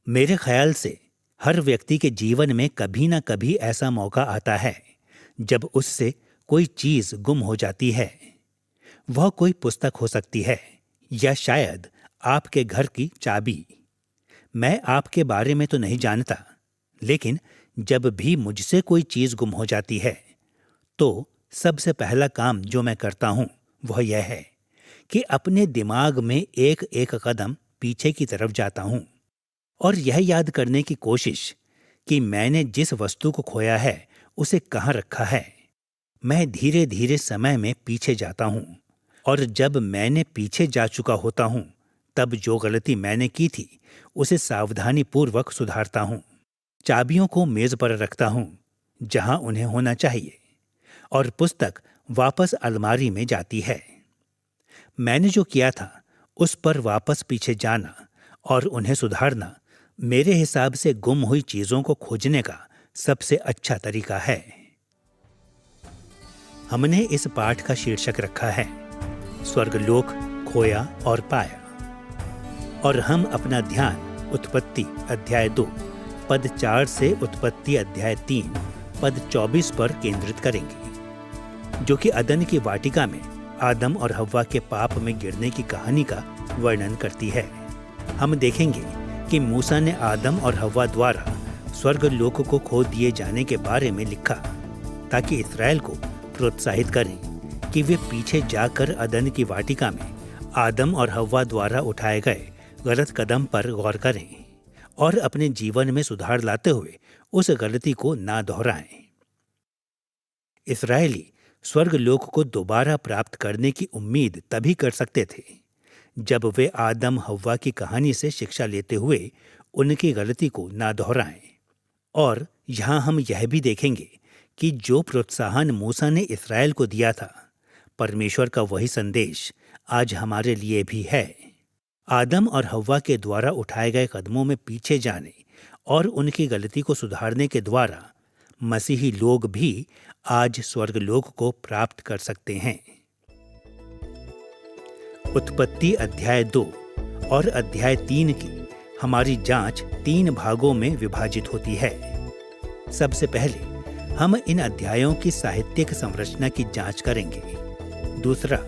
मेरे ख्याल से हर व्यक्ति के जीवन में कभी ना कभी ऐसा मौका आता है जब उससे कोई चीज गुम हो जाती है। वह कोई पुस्तक हो सकती है या शायद आपके घर की चाबी। मैं आपके बारे में तो नहीं जानता, लेकिन जब भी मुझसे कोई चीज गुम हो जाती है तो सबसे पहला काम जो मैं करता हूं वह यह है कि अपने दिमाग में एक एक कदम पीछे की तरफ जाता हूं और यह याद करने की कोशिश कि मैंने जिस वस्तु को खोया है उसे कहाँ रखा है। मैं धीरे धीरे समय में पीछे जाता हूँ और जब मैंने पीछे जा चुका होता हूँ तब जो गलती मैंने की थी उसे सावधानी पूर्वक सुधारता हूँ। चाबियों को मेज पर रखता हूँ जहाँ उन्हें होना चाहिए और पुस्तक वापस अलमारी में जाती है। मैंने जो किया था उस पर वापस पीछे जाना और उन्हें सुधारना मेरे हिसाब से गुम हुई चीजों को खोजने का सबसे अच्छा तरीका है। हमने इस पाठ का शीर्षक रखा है स्वर्गलोक खोया और पाया, और हम अपना ध्यान उत्पत्ति अध्याय 2 पद 4 से उत्पत्ति अध्याय 3 पद 24 पर केंद्रित करेंगे, जो कि अदन की वाटिका में आदम और हव्वा के पाप में गिरने की कहानी का वर्णन करती है। हम देखेंगे कि मूसा ने आदम और हव्वा द्वारा स्वर्गलोक को खो दिए जाने के बारे में लिखा ताकि इस्राएल को प्रोत्साहित करें कि वे पीछे जाकर अदन की वाटिका में आदम और हव्वा द्वारा उठाए गए गलत कदम पर गौर करें और अपने जीवन में सुधार लाते हुए उस गलती को ना दोहराएं। इस्राएली स्वर्गलोक को दोबारा प्राप्त करने की उम्मीद तभी कर सकते थे जब वे आदम हव्वा की कहानी से शिक्षा लेते हुए उनकी गलती को ना दोहराएं। और यहाँ हम यह भी देखेंगे कि जो प्रोत्साहन मूसा ने इस्राएल को दिया था, परमेश्वर का वही संदेश आज हमारे लिए भी है। आदम और हव्वा के द्वारा उठाए गए कदमों में पीछे जाने और उनकी गलती को सुधारने के द्वारा मसीही लोग भी आज स्वर्गलोक को प्राप्त कर सकते हैं। उत्पत्ति अध्याय 2 और अध्याय 3 की हमारी जांच 3 भागों में विभाजित होती है। सबसे पहले हम इन अध्यायों की साहित्यिक संरचना की जांच करेंगे। दूसरा,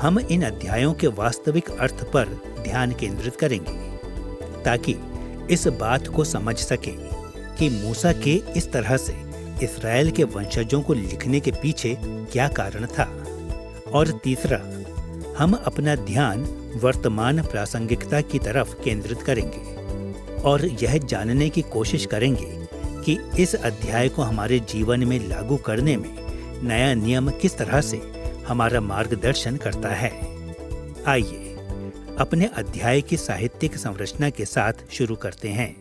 हम इन अध्यायों के वास्तविक अर्थ पर ध्यान केंद्रित करेंगे ताकि इस बात को समझ सकें कि मूसा के इस तरह से इस्राएल के वंशजों को लिखने के पीछे क्या कारण था। और तीसरा, हम अपना ध्यान वर्तमान प्रासंगिकता की तरफ केंद्रित करेंगे और यह जानने की कोशिश करेंगे कि इस अध्याय को हमारे जीवन में लागू करने में नया नियम किस तरह से हमारा मार्गदर्शन करता है। आइए अपने अध्याय की साहित्यिक संरचना के साथ शुरू करते हैं।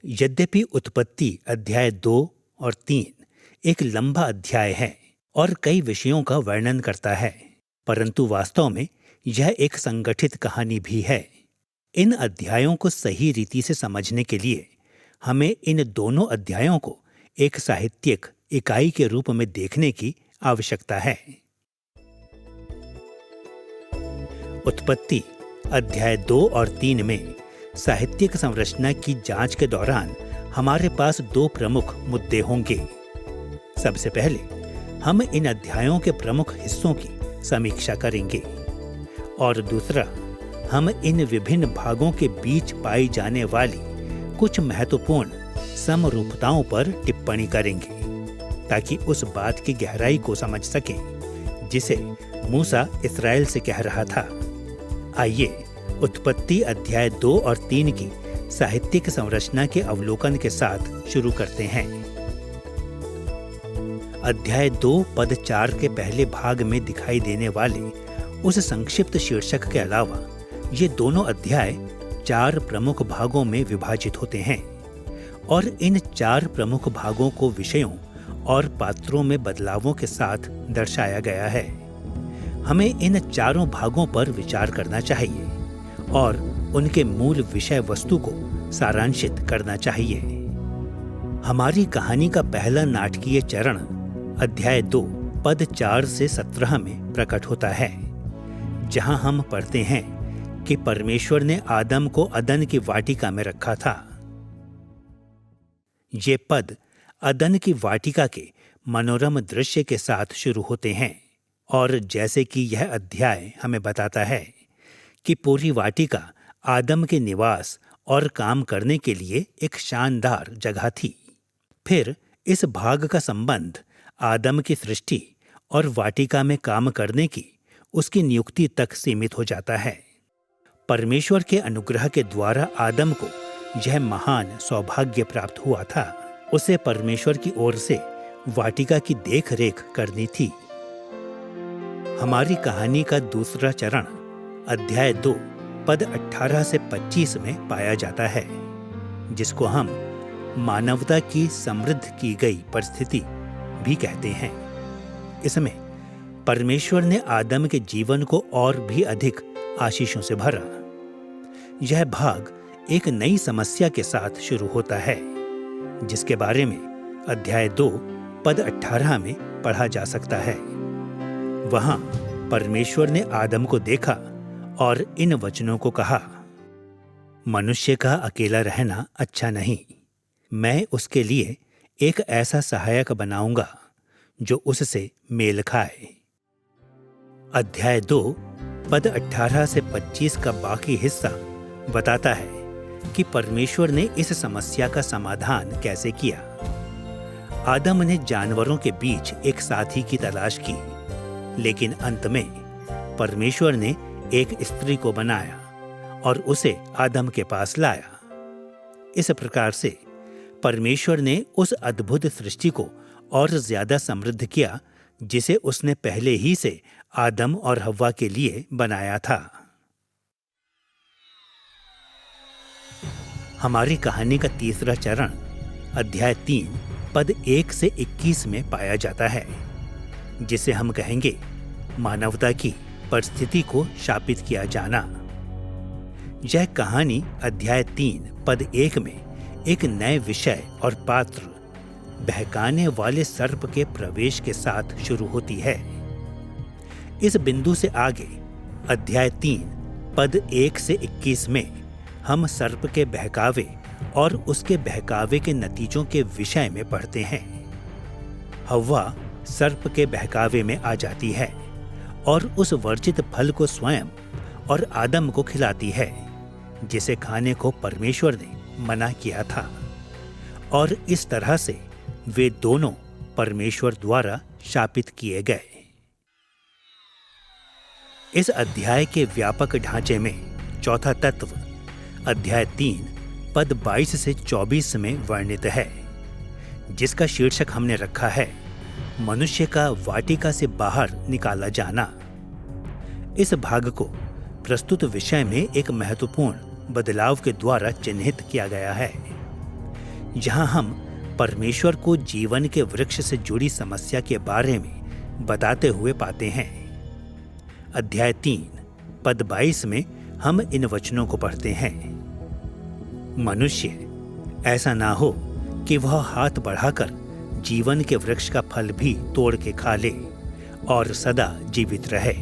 यद्यपि उत्पत्ति अध्याय 2 और 3 एक लंबा अध्याय है और कई विषयों का वर्णन करता है, परंतु वास्तव में यह एक संगठित कहानी भी है। इन अध्यायों को सही रीति से समझने के लिए हमें इन दोनों अध्यायों को एक साहित्यिक इकाई के रूप में देखने की आवश्यकता है। उत्पत्ति अध्याय 2 और 3 में साहित्यिक संरचना की जांच के दौरान हमारे पास 2 प्रमुख मुद्दे होंगे। सबसे पहले हम इन अध्यायों के प्रमुख हिस्सों की समीक्षा करेंगे और दूसरा, हम इन विभिन्न भागों के बीच पाई जाने वाली कुछ महत्वपूर्ण समरूपताओं पर टिप्पणी करेंगे ताकि उस बात की गहराई को समझ सकें जिसे मूसा इस्राएल से कह रहा था। आइए उत्पत्ति अध्याय 2 और 3 की साहित्यिक संरचना के अवलोकन के साथ शुरू करते हैं। अध्याय 2 पद 4 के पहले भाग में दिखाई देने वाले उस संक्षिप्त शीर्षक के अलावा ये दोनों अध्याय 4 प्रमुख भागों में विभाजित होते हैं और इन 4 प्रमुख भागों को विषयों और पात्रों में बदलावों के साथ दर्शाया गया है। हमें इन चारों भागों पर विचार करना चाहिए और उनके मूल विषय वस्तु को सारांशित करना चाहिए। हमारी कहानी का पहला नाटकीय चरण अध्याय 2 पद 4 से 17 में प्रकट होता है, जहां हम पढ़ते हैं कि परमेश्वर ने आदम को अदन की वाटिका में रखा था। ये पद अदन की वाटिका के मनोरम दृश्य के साथ शुरू होते हैं और जैसे कि यह अध्याय हमें बताता है कि पूरी वाटिका आदम के निवास और काम करने के लिए एक शानदार जगह थी। फिर इस भाग का संबंध आदम की सृष्टि और वाटिका में काम करने की उसकी नियुक्ति तक सीमित हो जाता है। परमेश्वर के अनुग्रह के द्वारा आदम को यह महान सौभाग्य प्राप्त हुआ था। उसे परमेश्वर की ओर से वाटिका की देख रेख करनी थी। हमारी कहानी का दूसरा चरण अध्याय 2 पद 18 से 25 में पाया जाता है, जिसको हम मानवता की समृद्ध की गई परिस्थिति भी कहते हैं। इसमें परमेश्वर ने आदम के जीवन को और भी अधिक आशीषों से भरा। यह भाग एक नई समस्या के साथ शुरू होता है, जिसके बारे में अध्याय 2 पद 18 में पढ़ा जा सकता है। वहां परमेश्वर ने आदम को देखा और इन वचनों को कहा, मनुष्य का अकेला रहना अच्छा नहीं, मैं उसके लिए एक ऐसा सहायक बनाऊंगा जो उससे मेल खाए। अध्याय 2 पद 18 से 25 का बाकी हिस्सा बताता है कि परमेश्वर ने इस समस्या का समाधान कैसे किया। आदम ने जानवरों के बीच एक साथी की तलाश की, लेकिन अंत में परमेश्वर ने एक स्त्री को बनाया और उसे आदम के पास लाया। इस प्रकार से परमेश्वर ने उस अद्भुत सृष्टि को और ज्यादा समृद्ध किया जिसे उसने पहले ही से आदम और हव्वा के लिए बनाया था। हमारी कहानी का तीसरा चरण अध्याय 3 पद 1 से 21 में पाया जाता है, जिसे हम कहेंगे मानवता की परिस्थिति को शापित किया जाना। यह कहानी अध्याय 3 पद 1 में एक नए विषय और पात्र बहकाने वाले सर्प के प्रवेश के साथ शुरू होती है। इस बिंदु से आगे अध्याय 3 पद 1 से 21 में हम सर्प के बहकावे और उसके बहकावे के नतीजों के विषय में पढ़ते हैं। हव्वा सर्प के बहकावे में आ जाती है और उस वर्जित फल को स्वयं और आदम को खिलाती है, जिसे खाने को परमेश्वर ने मना किया था। और इस तरह से वे दोनों परमेश्वर द्वारा शापित किए गए। इस अध्याय के व्यापक ढांचे में चौथा तत्व अध्याय 3 पद 22 से 24 में वर्णित है, जिसका शीर्षक हमने रखा है मनुष्य का वाटिका से बाहर निकाला जाना। इस भाग को प्रस्तुत विषय में एक महत्वपूर्ण बदलाव के द्वारा चिन्हित किया गया है। जहां हम परमेश्वर को जीवन के वृक्ष से जुड़ी समस्या के बारे में बताते हुए पाते हैं। अध्याय 3 पद 22 में हम इन वचनों को पढ़ते हैं, मनुष्य ऐसा ना हो कि वह हाथ बढ़ाकर जीवन के वृक्ष का फल भी तोड़ के खा ले और सदा जीवित रहे।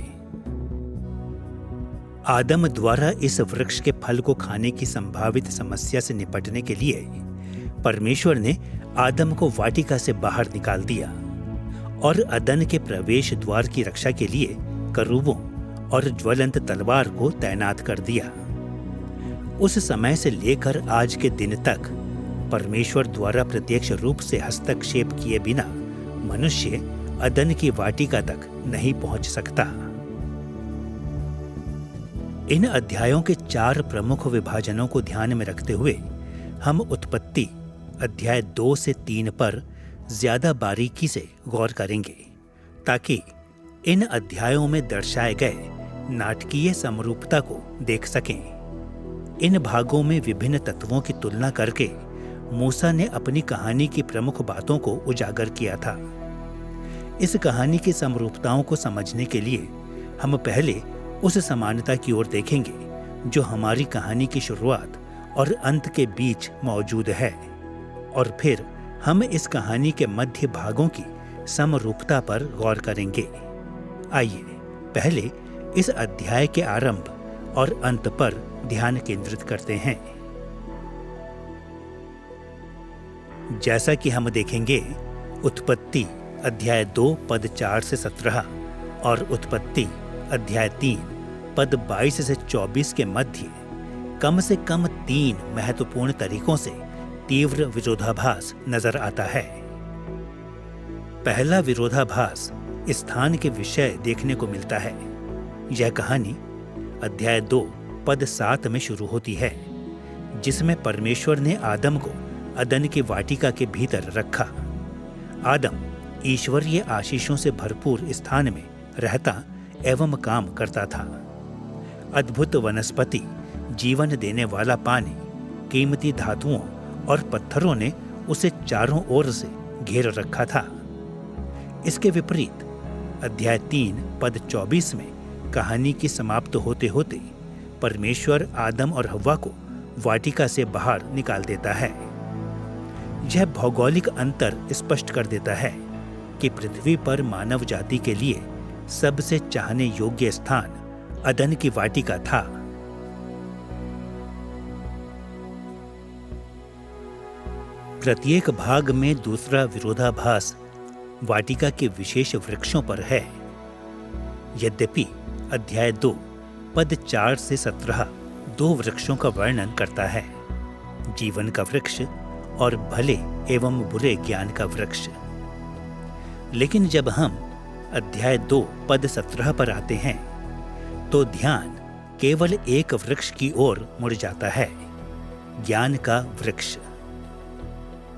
आदम द्वारा इस वृक्ष के फल को खाने की संभावित समस्या से निपटने के लिए परमेश्वर ने आदम को वाटिका से बाहर निकाल दिया और अदन के प्रवेश द्वार की रक्षा के लिए करूबों और ज्वलंत तलवार को तैनात कर दिया। उस समय से लेकर आज के दिन तक परमेश्वर द्वारा प्रत्यक्ष रूप से हस्तक्षेप किए बिना मनुष्य अदन की वाटिका तक नहीं पहुंच सकता। इन अध्यायों के 4 प्रमुख विभाजनों को ध्यान में रखते हुए हम उत्पत्ति अध्याय 2 से 3 पर ज्यादा बारीकी से गौर करेंगे, ताकि इन अध्यायों में दर्शाए गए नाटकीय समरूपता को देख सकें। इन भागों में विभिन्न तत्वों की तुलना करके मूसा ने अपनी कहानी की प्रमुख बातों को उजागर किया था। इस कहानी की समरूपताओं को समझने के लिए हम पहले उस समानता की ओर देखेंगे जो हमारी कहानी की शुरुआत और अंत के बीच मौजूद है, और फिर हम इस कहानी के मध्य भागों की समरूपता पर गौर करेंगे। आइए पहले इस अध्याय के आरंभ और अंत पर ध्यान केंद्रित करते हैं। जैसा कि हम देखेंगे, उत्पत्ति अध्याय 2 पद 4 से 17 और उत्पत्ति अध्याय 3 पद 22 से 24 के मध्य कम से कम 3 महत्वपूर्ण तरीकों से तीव्र विरोधाभास नजर आता है। पहला विरोधाभास स्थान के विषय देखने को मिलता है। यह कहानी अध्याय 2 पद 7 में शुरू होती है, जिसमें परमेश्वर ने आदम को अदन की वाटिका के भीतर रखा। आदम ईश्वरीय आशीषों से भरपूर स्थान में रहता एवं काम करता था। अद्भुत वनस्पति, जीवन देने वाला पानी, कीमती धातुओं और पत्थरों ने उसे चारों ओर से घेर रखा था। इसके विपरीत अध्याय 3 पद 24 में कहानी की समाप्त होते होते परमेश्वर आदम और हव्वा को वाटिका से बाहर निकाल देता है। यह भौगोलिक अंतर स्पष्ट कर देता है कि पृथ्वी पर मानव जाति के लिए सबसे चाहने योग्य स्थान अदन की वाटिका था। प्रत्येक भाग में दूसरा विरोधाभास वाटिका के विशेष वृक्षों पर है। यद्यपि अध्याय 2 पद 4 से 17 2 वृक्षों का वर्णन करता है, जीवन का वृक्ष और भले एवं बुरे ज्ञान का वृक्ष। लेकिन जब हम अध्याय 2 पद 17 पर आते हैं तो ध्यान केवल एक वृक्ष की ओर मुड़ जाता है, ज्ञान का वृक्ष।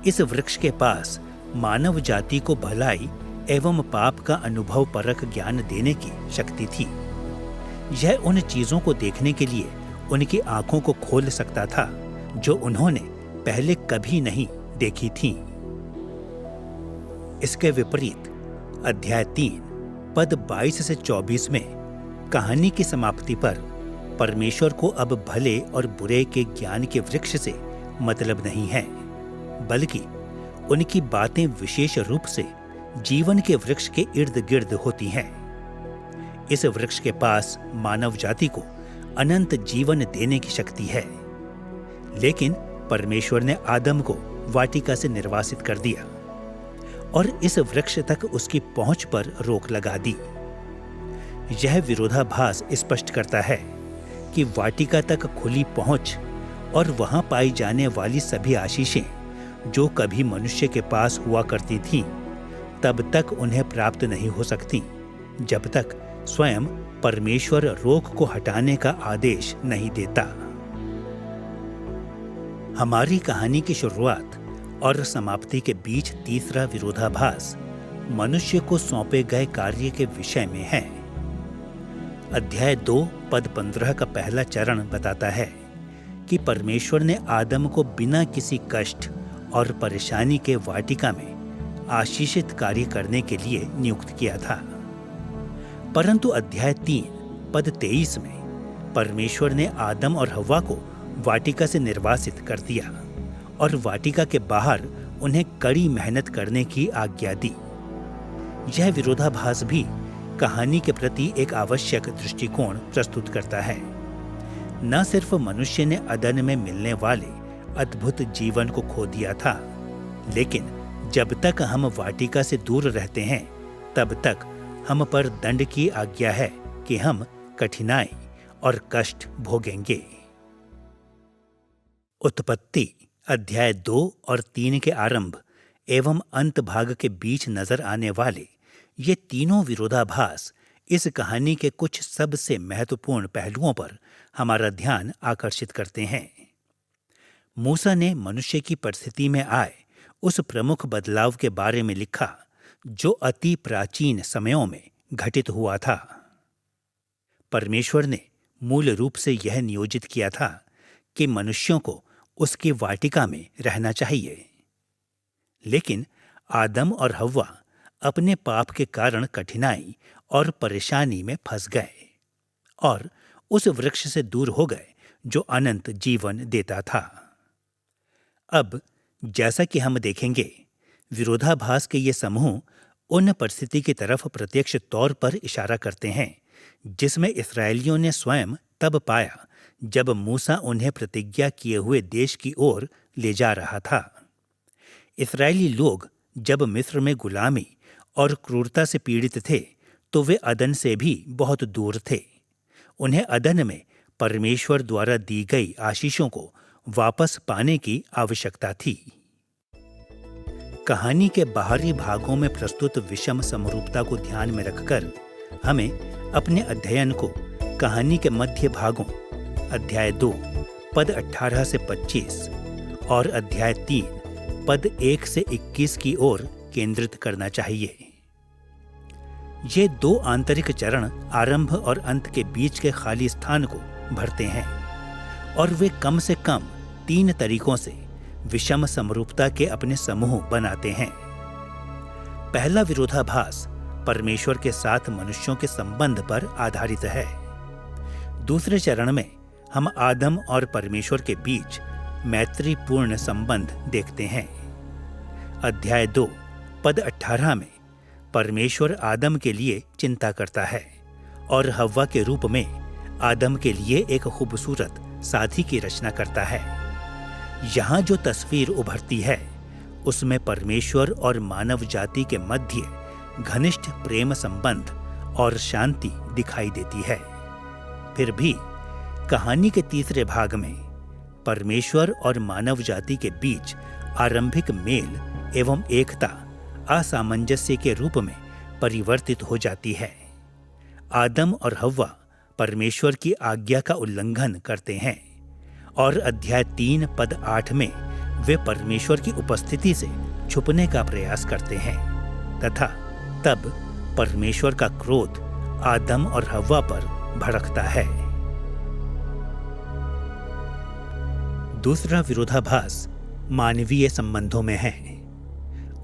इस वृक्ष के पास मानव जाति को भलाई एवं पाप का अनुभव परक ज्ञान देने की शक्ति थी। यह उन चीजों को देखने के लिए उनकी आंखों को खोल सकता था जो उन्होंने पहले कभी नहीं देखी थीं। इसके विपरीत अध्याय 3 पद 22 से 24 में कहानी की समाप्ति पर परमेश्वर को अब भले और बुरे के ज्ञान के वृक्ष से मतलब नहीं है, बल्कि उनकी बातें विशेष रूप से जीवन के वृक्ष के इर्द गिर्द होती हैं। इस वृक्ष के पास मानव जाति को अनंत जीवन देने की शक्ति है, लेकिन परमेश्वर ने आदम को वाटिका से निर्वासित कर दिया और इस वृक्ष तक उसकी पहुंच पर रोक लगा दी। यह विरोधाभास स्पष्ट करता है कि वाटिका तक खुली पहुंच और वहां पाई जाने वाली सभी आशीषें जो कभी मनुष्य के पास हुआ करती थीं, तब तक उन्हें प्राप्त नहीं हो सकती जब तक स्वयं परमेश्वर रोक को हटाने का आदेश नहीं देता। हमारी कहानी की शुरुआत और समाप्ति के बीच तीसरा विरोधाभास मनुष्य को सौंपे गए कार्य के विषय में है। अध्याय 2 पद 15 का पहला चरण बताता है कि परमेश्वर ने आदम को बिना किसी कष्ट और परेशानी के वाटिका में आशीषित कार्य करने के लिए नियुक्त किया था। परंतु अध्याय 3 पद 23 में परमेश्वर ने आदम और हव्वा को वाटिका से निर्वासित कर दिया और वाटिका के बाहर उन्हें कड़ी मेहनत करने की आज्ञा दी। यह विरोधाभास भी कहानी के प्रति एक आवश्यक दृष्टिकोण प्रस्तुत करता है। न सिर्फ मनुष्य ने अदन में मिलने वाले अद्भुत जीवन को खो दिया था, लेकिन जब तक हम वाटिका से दूर रहते हैं तब तक हम पर दंड की आज्ञा है कि हम कठिनाई और कष्ट भोगेंगे। उत्पत्ति अध्याय 2 और 3 के आरंभ एवं अंत भाग के बीच नजर आने वाले ये तीनों विरोधाभास इस कहानी के कुछ सबसे महत्वपूर्ण पहलुओं पर हमारा ध्यान आकर्षित करते हैं। मूसा ने मनुष्य की परिस्थिति में आए उस प्रमुख बदलाव के बारे में लिखा जो अति प्राचीन समयों में घटित हुआ था। परमेश्वर ने मूल रूप से यह नियोजित किया था कि मनुष्यों को उसकी वाटिका में रहना चाहिए, लेकिन आदम और हव्वा अपने पाप के कारण कठिनाई और परेशानी में फंस गए और उस वृक्ष से दूर हो गए जो अनंत जीवन देता था। अब जैसा कि हम देखेंगे, विरोधाभास के ये समूह उन परिस्थिति की तरफ प्रत्यक्ष तौर पर इशारा करते हैं जिसमें इस्राएलियों ने स्वयं तब पाया जब मूसा उन्हें प्रतिज्ञा किए हुए देश की ओर ले जा रहा था। इस्राएली लोग जब मिस्र में गुलामी और क्रूरता से पीड़ित थे तो वे अदन से भी बहुत दूर थे। उन्हें अदन में परमेश्वर द्वारा दी गई आशीषों को वापस पाने की आवश्यकता थी। कहानी के बाहरी भागों में प्रस्तुत विषम समरूपता को ध्यान में रखकर हमें अपने अध्ययन को कहानी के मध्य भागों अध्याय 2 पद 18 से 25 और अध्याय 3 पद 1 से 21 की ओर केंद्रित करना चाहिए। ये दो आंतरिक चरण आरंभ और अंत के बीच के खाली स्थान को भरते हैं और वे कम से कम 3 तरीकों से विषम समरूपता के अपने समूह बनाते हैं। पहला विरोधाभास परमेश्वर के साथ मनुष्यों के संबंध पर आधारित है। दूसरे चरण में हम आदम और परमेश्वर के बीच मैत्रीपूर्ण संबंध देखते हैं। अध्याय 2 पद 18 में परमेश्वर आदम के लिए चिंता करता है और हव्वा के रूप में आदम के लिए एक खूबसूरत साथी की रचना करता है। यहाँ जो तस्वीर उभरती है उसमें परमेश्वर और मानव जाति के मध्य घनिष्ठ प्रेम संबंध और शांति दिखाई देती है। फिर भी कहानी के तीसरे भाग में परमेश्वर और मानव जाति के बीच आरंभिक मेल एवं एकता असामंजस्य के रूप में परिवर्तित हो जाती है। आदम और हव्वा परमेश्वर की आज्ञा का उल्लंघन करते हैं और अध्याय 3 पद 8 में वे परमेश्वर की उपस्थिति से छुपने का प्रयास करते हैं तथा तब परमेश्वर का क्रोध आदम और हव्वा पर भड़कता है। दूसरा विरोधाभास मानवीय संबंधों में है।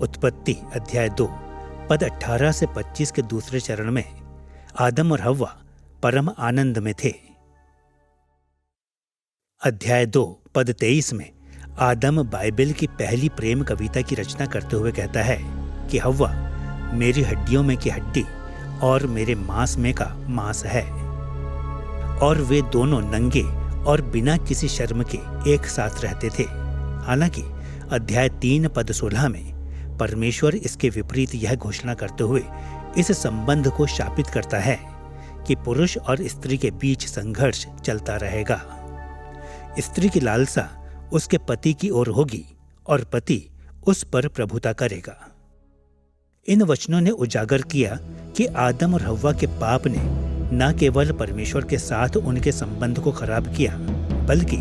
उत्पत्ति अध्याय 2 पद 18 से 25 के दूसरे चरण में आदम और हव्वा परम आनंद में थे। अध्याय 2 पद 23 में आदम बाइबल की पहली प्रेम कविता की रचना करते हुए कहता है कि हव्वा मेरी हड्डियों में की हड्डी और मेरे मांस में का मांस है। और वे दोनों नंगे और बिना किसी शर्म के एक साथ रहते थे। हालांकि अध्याय 3 पद 16 में परमेश्वर इसके विपरीत यह घोषणा करते हुए इस संबंध को शापित करता है कि पुरुष और स्त्री के बीच संघर्ष चलता रहेगा। स्त्री की लालसा उसके पति की ओर होगी और पति उस पर प्रभुता करेगा। इन वचनों ने उजागर किया कि आदम और हव्वा के पाप ने न केवल परमेश्वर के साथ उनके संबंध को खराब किया बल्कि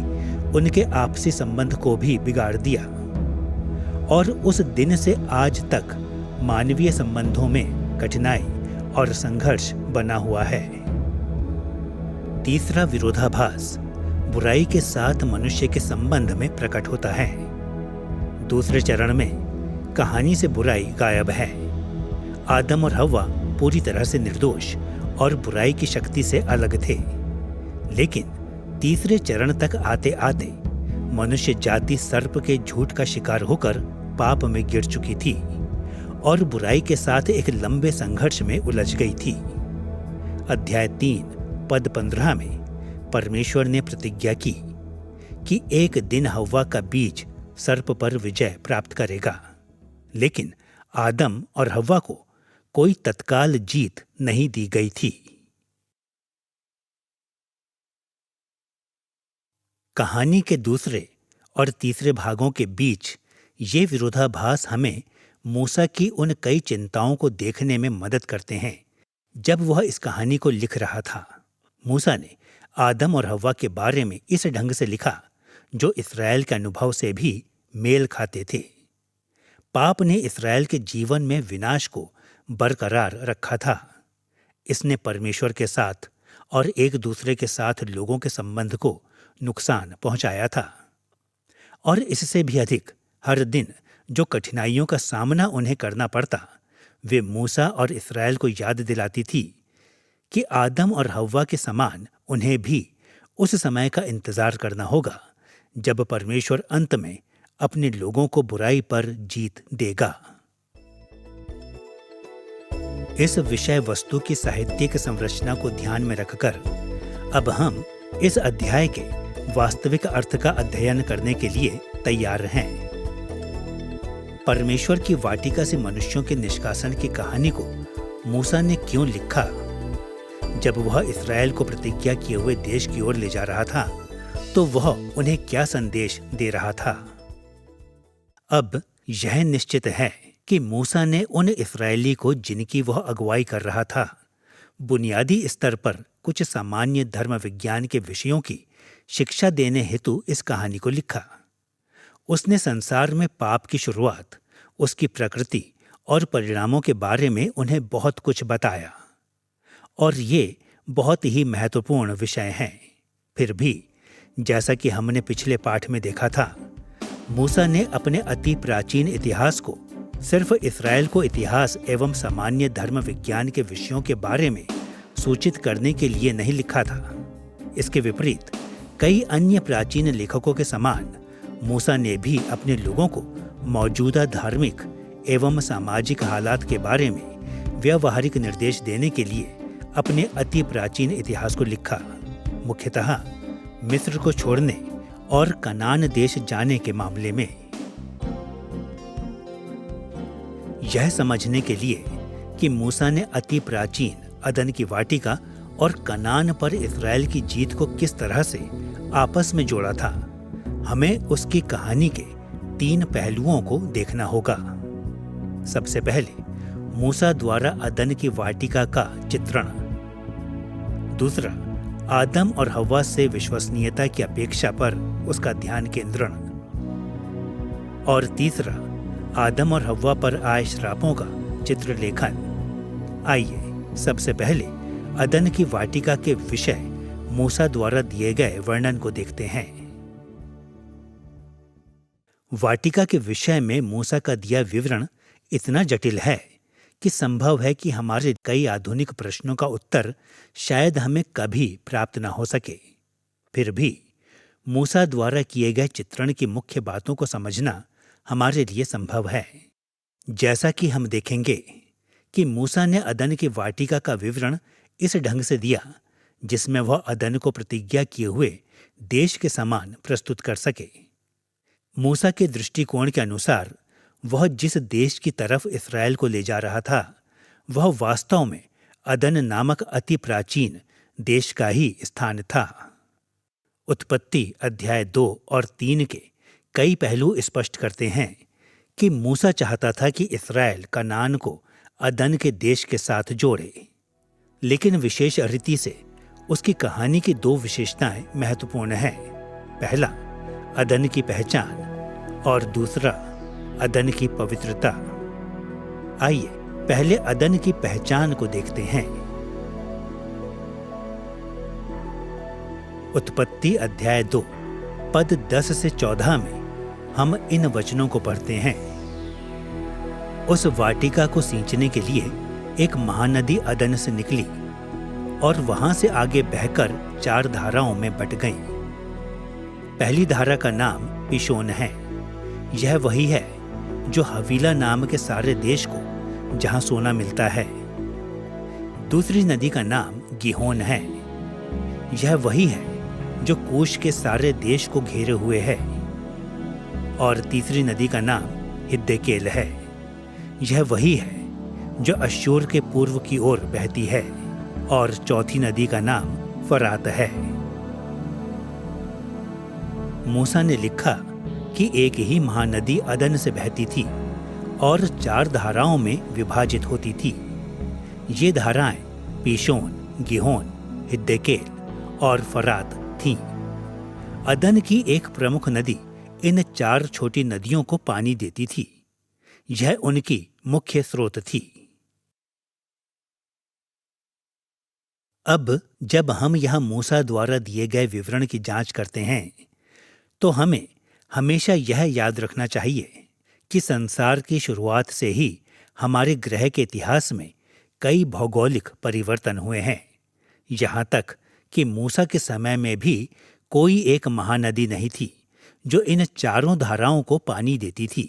उनके आपसी संबंध को भी बिगाड़ दिया और उस दिन से आज तक मानवीय संबंधों में कठिनाई और संघर्ष बना हुआ है। तीसरा विरोधाभास बुराई के साथ मनुष्य के संबंध में प्रकट होता है। दूसरे चरण में कहानी से बुराई गायब है। आदम और हव्वा पूरी तरह से निर्दोष और बुराई की शक्ति से अलग थे। लेकिन तीसरे चरण तक आते आते मनुष्य जाति सर्प के झूठ का शिकार होकर पाप में गिर चुकी थी और बुराई के साथ एक लंबे संघर्ष में उलझ गई थी। अध्याय 3 पद 15 में परमेश्वर ने प्रतिज्ञा की कि एक दिन हव्वा का बीज सर्प पर विजय प्राप्त करेगा। लेकिन आदम और हव्वा को कोई तत्काल जीत नहीं दी गई थी। कहानी के दूसरे और तीसरे भागों के बीच ये विरोधाभास हमें मूसा की उन कई चिंताओं को देखने में मदद करते हैं जब वह इस कहानी को लिख रहा था। मूसा ने आदम और हव्वा के बारे में इस ढंग से लिखा जो इस्राएल के अनुभव से भी मेल खाते थे। पाप ने इस्राएल के जीवन में विनाश को बरकरार रखा था। इसने परमेश्वर के साथ और एक दूसरे के साथ लोगों के संबंध को नुकसान पहुंचाया था और इससे भी अधिक हर दिन जो कठिनाइयों का सामना उन्हें करना पड़ता वे मूसा और इस्राएल को याद दिलाती थी कि आदम और हव्वा के समान उन्हें भी उस समय का इंतजार करना होगा जब परमेश्वर अंत में अपने लोगों को बुराई पर जीत देगा। इस विषय वस्तु की साहित्यिक संरचना को ध्यान में रखकर अब हम इस अध्याय के वास्तविक अर्थ का अध्ययन करने के लिए तैयार हैं। परमेश्वर की वाटिका से मनुष्यों के निष्कासन की कहानी को मूसा ने क्यों लिखा? जब वह इस्राएल को प्रतिज्ञा किए हुए देश की ओर ले जा रहा था, तो वह उन्हें क्या संदेश दे रहा था? अब यह निश्चित है कि मूसा ने उन इस्राएली को जिनकी वह अगुवाई कर रहा था, बुनियादी स्तर पर कुछ सामान्य धर्म विज्ञान के विषयों की शिक्षा देने हेतु इस कहानी को लिखा। उसने संसार में पाप की शुरुआत, उसकी प्रकृति और परिणामों के बारे में उन्हें बहुत कुछ बताया। और ये बहुत ही महत्वपूर्ण विषय हैं। फिर भी जैसा कि हमने पिछले पाठ में देखा था, मूसा ने अपने अति प्राचीन इतिहास को सिर्फ इस्राएल को इतिहास एवं सामान्य धर्म विज्ञान के विषयों के बारे में सूचित करने के लिए नहीं लिखा था। इसके विपरीत कई अन्य प्राचीन लेखकों के समान मूसा ने भी अपने लोगों को मौजूदा धार्मिक एवं सामाजिक हालात के बारे में व्यावहारिक निर्देश देने के लिए अपने अति प्राचीन इतिहास को लिखा, मुख्यतः मिस्र को छोड़ने और कनान देश जाने के मामले में। यह समझने के लिए कि मूसा ने अति प्राचीन अदन की वाटिका और कनान पर इस्राएल की जीत को किस तरह से आपस में जोड़ा था, हमें उसकी कहानी के 3 पहलुओं को देखना होगा। सबसे पहले मूसा द्वारा अदन की वाटिका का चित्रण, दूसरा आदम और हव्वा से विश्वसनीयता की अपेक्षा पर उसका ध्यान केंद्रण, और तीसरा आदम और हव्वा पर आए श्रापों का चित्रलेखन। आइए सबसे पहले अदन की वाटिका के विषय मूसा द्वारा दिए गए वर्णन को देखते हैं। वाटिका के विषय में मूसा का दिया विवरण इतना जटिल है कि संभव है कि हमारे कई आधुनिक प्रश्नों का उत्तर शायद हमें कभी प्राप्त न हो सके। फिर भी मूसा द्वारा किए गए चित्रण की मुख्य बातों को समझना हमारे लिए संभव है। जैसा कि हम देखेंगे कि मूसा ने अदन की वाटिका का विवरण इस ढंग से दिया जिसमें वह अदन को प्रतिज्ञा किए हुए देश के समान प्रस्तुत कर सके। मूसा के दृष्टिकोण के अनुसार वह जिस देश की तरफ इस्राएल को ले जा रहा था, वह वास्तव में अदन नामक अति प्राचीन देश का ही स्थान था। उत्पत्ति अध्याय 2 और 3 के कई पहलू स्पष्ट करते हैं कि मूसा चाहता था कि इस्राएल कनान को अदन के देश के साथ जोड़े, लेकिन विशेष रीति से उसकी कहानी की 2 विशेषताएं महत्वपूर्ण हैं। पहला अदन की पहचान और दूसरा अदन की पवित्रता। आइए पहले अदन की पहचान को देखते हैं। उत्पत्ति अध्याय 2 पद 10 से 14 में हम इन वचनों को पढ़ते हैं। उस वाटिका को सींचने के लिए एक महानदी अदन से निकली और वहां से आगे बहकर 4 धाराओं में बट गई। पहली धारा का नाम पिशोन है। यह वही है जो हवीला नाम के सारे देश को जहां सोना मिलता है। दूसरी नदी का नाम गिहोन है। यह वही है जो कूश के सारे देश को घेरे हुए है। और तीसरी नदी का नाम हिद्देकेल है। यह वही है जो अश्शूर के पूर्व की ओर बहती है। और चौथी नदी का नाम फरात है। मूसा ने लिखा कि एक ही महानदी अदन से बहती थी और 4 धाराओं में विभाजित होती थी। ये धाराएं पीशोन, गिहोन, हिद्देकेल और फरात थीं। अदन की एक प्रमुख नदी इन 4 छोटी नदियों को पानी देती थी। यह उनकी मुख्य स्रोत थी। अब जब हम यहाँ मूसा द्वारा दिए गए विवरण की जांच करते हैं, तो हमें हमेशा यह याद रखना चाहिए कि संसार की शुरुआत से ही हमारे ग्रह के इतिहास में कई भौगोलिक परिवर्तन हुए हैं। यहाँ तक कि मूसा के समय में भी कोई एक महानदी नहीं थी जो इन 4 धाराओं को पानी देती थी।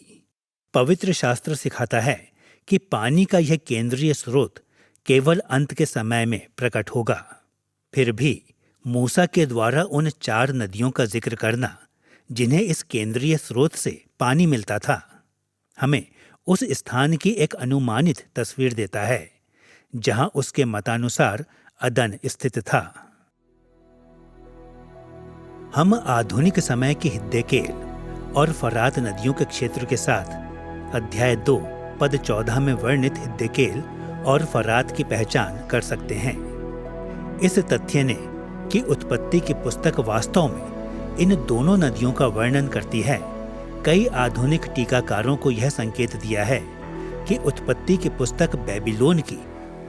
पवित्र शास्त्र सिखाता है कि पानी का यह केंद्रीय स्रोत केवल अंत के समय में प्रकट होगा। फिर भी मूसा के द्वारा उन 4 नदियों का जिक्र करना जिन्हें इस केंद्रीय स्रोत से पानी मिलता था, हमें उस स्थान की एक अनुमानित तस्वीर देता है जहां उसके मतानुसार अदन स्थित था। हम आधुनिक समय की हिद्देकेल और फरात नदियों के क्षेत्र के साथ अध्याय 2 पद 14 में वर्णित हिद्देकेल और फरात की पहचान कर सकते हैं। इस तथ्य ने कि उत्पत्ति की पुस्तक वास्तव में इन दोनों नदियों का वर्णन करती है, कई आधुनिक टीकाकारों को यह संकेत दिया है कि उत्पत्ति की पुस्तक बेबीलोन की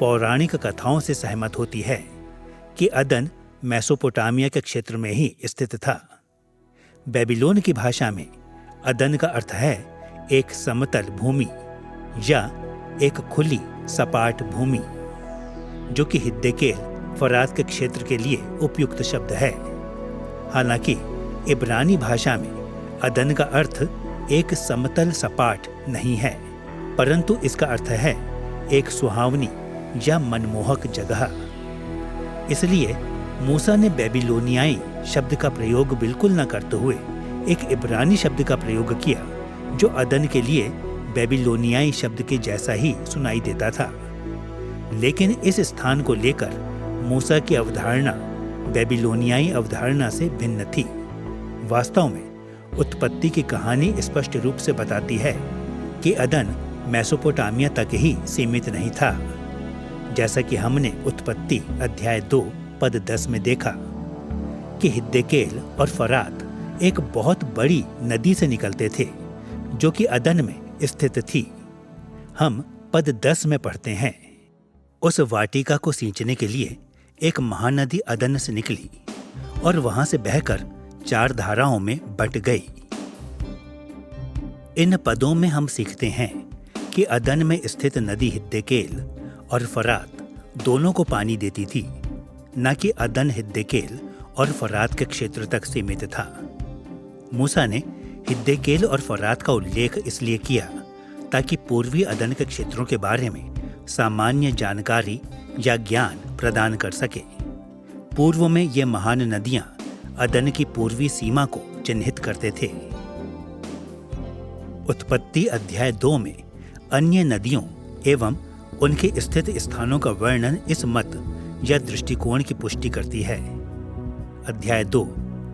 पौराणिक कथाओं से सहमत होती है कि अदन मेसोपोटामिया के क्षेत्र में ही स्थित था। बेबीलोन की भाषा में अदन का अर्थ है एक समतल भूमि या एक खुली सपाट भूमि, जो कि हिद्देकेल फरात के क्षेत्र के लिए उपयुक्त शब्द है। हालांकि इब्रानी भाषा में अदन का अर्थ एक समतल सपाट नहीं है, परंतु इसका अर्थ है एक सुहावनी या मनमोहक जगह। इसलिए मूसा ने बेबीलोनियाई शब्द का प्रयोग बिल्कुल न करते हुए एक इब्रानी शब्द का प्रयोग किया, जो अदन के लिए बेबीलोनियाई शब्द के जैसा ही सुनाई देता था। लेकिन इस स्थान को लेकर मूसा की अवधारणा बेबीलोनियाई अवधारणा से भिन्न थी। वास्तव में उत्पत्ति की कहानी स्पष्ट रूप से बताती है कि अदन मेसोपोटामिया तक ही सीमित नहीं था, जैसा कि हमने उत्पत्ति अध्याय 2 पद 10 में देखा कि हिद्देकेल और फरात एक बहुत बड़ी नदी से निकलते थे जो कि अदन में स्थित थी। हम पद 10 में पढ़ते हैं, उस वाटिका को सींचने के लिए एक महानदी अदन से निकली और वहां से बहकर 4 धाराओं में बट गई। इन पदों में हम सीखते हैं कि अदन में स्थित नदी हिद्देकेल और फरात दोनों को पानी देती थी, न कि अदन हिद्देकेल और फरात के क्षेत्र तक सीमित था। मूसा ने हिद्देकेल और फरात का उल्लेख इसलिए किया ताकि पूर्वी अदन के क्षेत्रों के बारे में सामान्य जानकारी या ज्ञान प्रदान कर सके। पूर्व में ये महान नदियां अदन की पूर्वी सीमा को चिन्हित करते थे। उत्पत्ति अध्याय 2 में अन्य नदियों एवं उनके स्थित स्थानों का वर्णन इस मत या दृष्टिकोण की पुष्टि करती है। अध्याय 2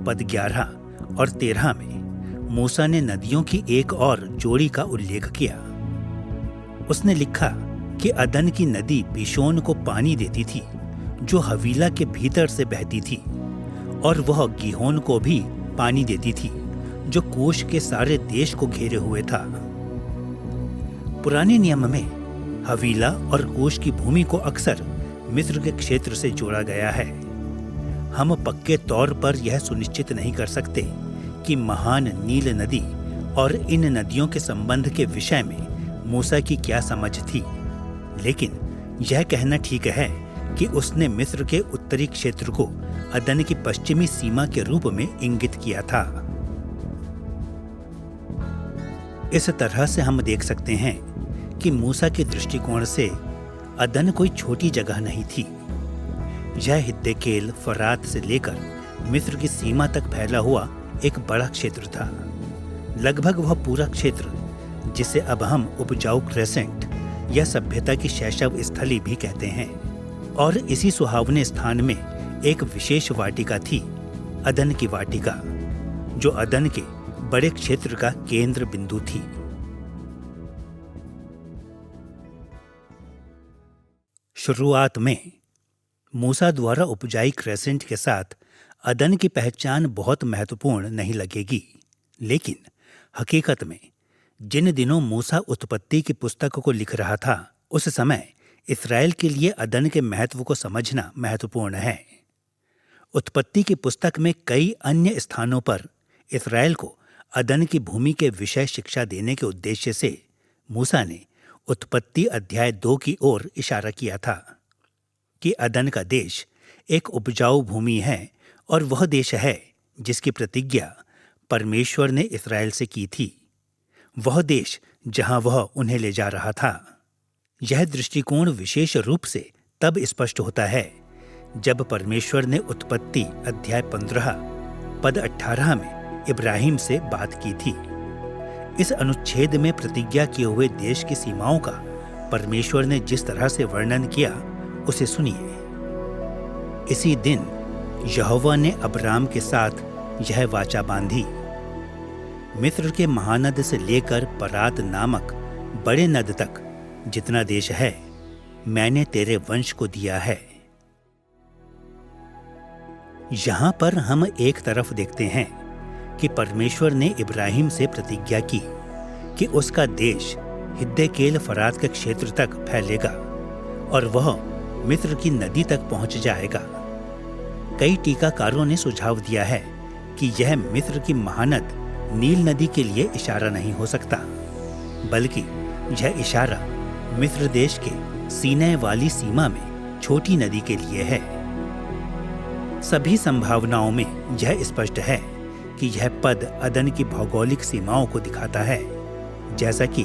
पद 11 और 13 में मूसा ने नदियों की एक और जोड़ी का उल्लेख किया। उसने लिखा कि अदन की नदी पीशोन को पानी देती थी, जो हवीला के भीतर से बहती थी, और वह गीहोन को भी पानी देती थी, जो कूश के सारे देश को घेरे हुए था। पुराने नियम में हवीला और कूश की भूमि को अक्सर मिस्र के क्षेत्र से जोड़ा गया है। हम पक्के तौर पर यह सुनिश्चित नहीं कर सकते कि महान नील नदी और इन नदियों के संबंध के विषय में मूसा की क्या समझ थी, लेकिन यह कहना ठीक है कि उसने मिस्र के उत्तरी क्षेत्र को अदन की पश्चिमी सीमा के रूप में इंगित किया था। इस तरह से हम देख सकते हैं कि मूसा के दृष्टिकोण से अदन कोई छोटी जगह नहीं थी। यह हिद्देकेल फरात से लेकर मिस्र की सीमा तक फैला हुआ एक बड़ा क्षेत्र था। लगभग वह पूरा क्षेत्र जिसे अब हम उपजाऊ क्रेसेंट या सभ्यता की शैशव स्थली भी कहते हैं। और इसी सुहावने स्थान में एक विशेष वाटिका थी, अदन की वाटिका, जो अदन के बड़े क्षेत्र का केंद्र बिंदु थी। शुरुआत में मूसा द्वारा उपजाई क्रेसेंट के साथ अदन की पहचान बहुत महत्वपूर्ण नहीं लगेगी, लेकिन हकीकत में जिन दिनों मूसा उत्पत्ति की पुस्तक को लिख रहा था, उस समय इस्राएल के लिए अदन के महत्व को समझना महत्वपूर्ण है। उत्पत्ति की पुस्तक में कई अन्य स्थानों पर इस्राएल को अदन की भूमि के विषय शिक्षा देने के उद्देश्य से मूसा ने उत्पत्ति अध्याय 2 की ओर इशारा किया था कि अदन का देश एक उपजाऊ भूमि है और वह देश है जिसकी प्रतिज्ञा परमेश्वर ने इस्राएल से की थी, वह देश जहां वह उन्हें ले जा रहा था। यह दृष्टिकोण विशेष रूप से तब स्पष्ट होता है जब परमेश्वर ने उत्पत्ति अध्याय 15 पद 18 में इब्राहिम से बात की थी। इस अनुच्छेद में प्रतिज्ञा किए हुए देश की सीमाओं का परमेश्वर ने जिस तरह से वर्णन किया उसे सुनिए। इसी दिन यहोवा ने अब्राम के साथ यह वाचा बांधी, मिस्र के महानद से लेकर परात नामक बड़े नद तक जितना देश है मैंने तेरे वंश को दिया है। यहां पर हम एक तरफ देखते हैं कि परमेश्वर ने इब्राहिम से प्रतिज्ञा की कि उसका देश हिद्देकेल फरात के क्षेत्र तक फैलेगा और वह मिस्र की नदी तक पहुंच जाएगा। कई टीकाकारों ने सुझाव दिया है कि यह मिस्र की महानद नील नदी के लिए इशारा नहीं हो सकता, बल्कि यह इशारा मिस्र देश के सीनै वाली सीमा में छोटी नदी के लिए है। सभी संभावनाओं में यह स्पष्ट है कि यह पद अदन की भौगोलिक सीमाओं को दिखाता है, जैसा कि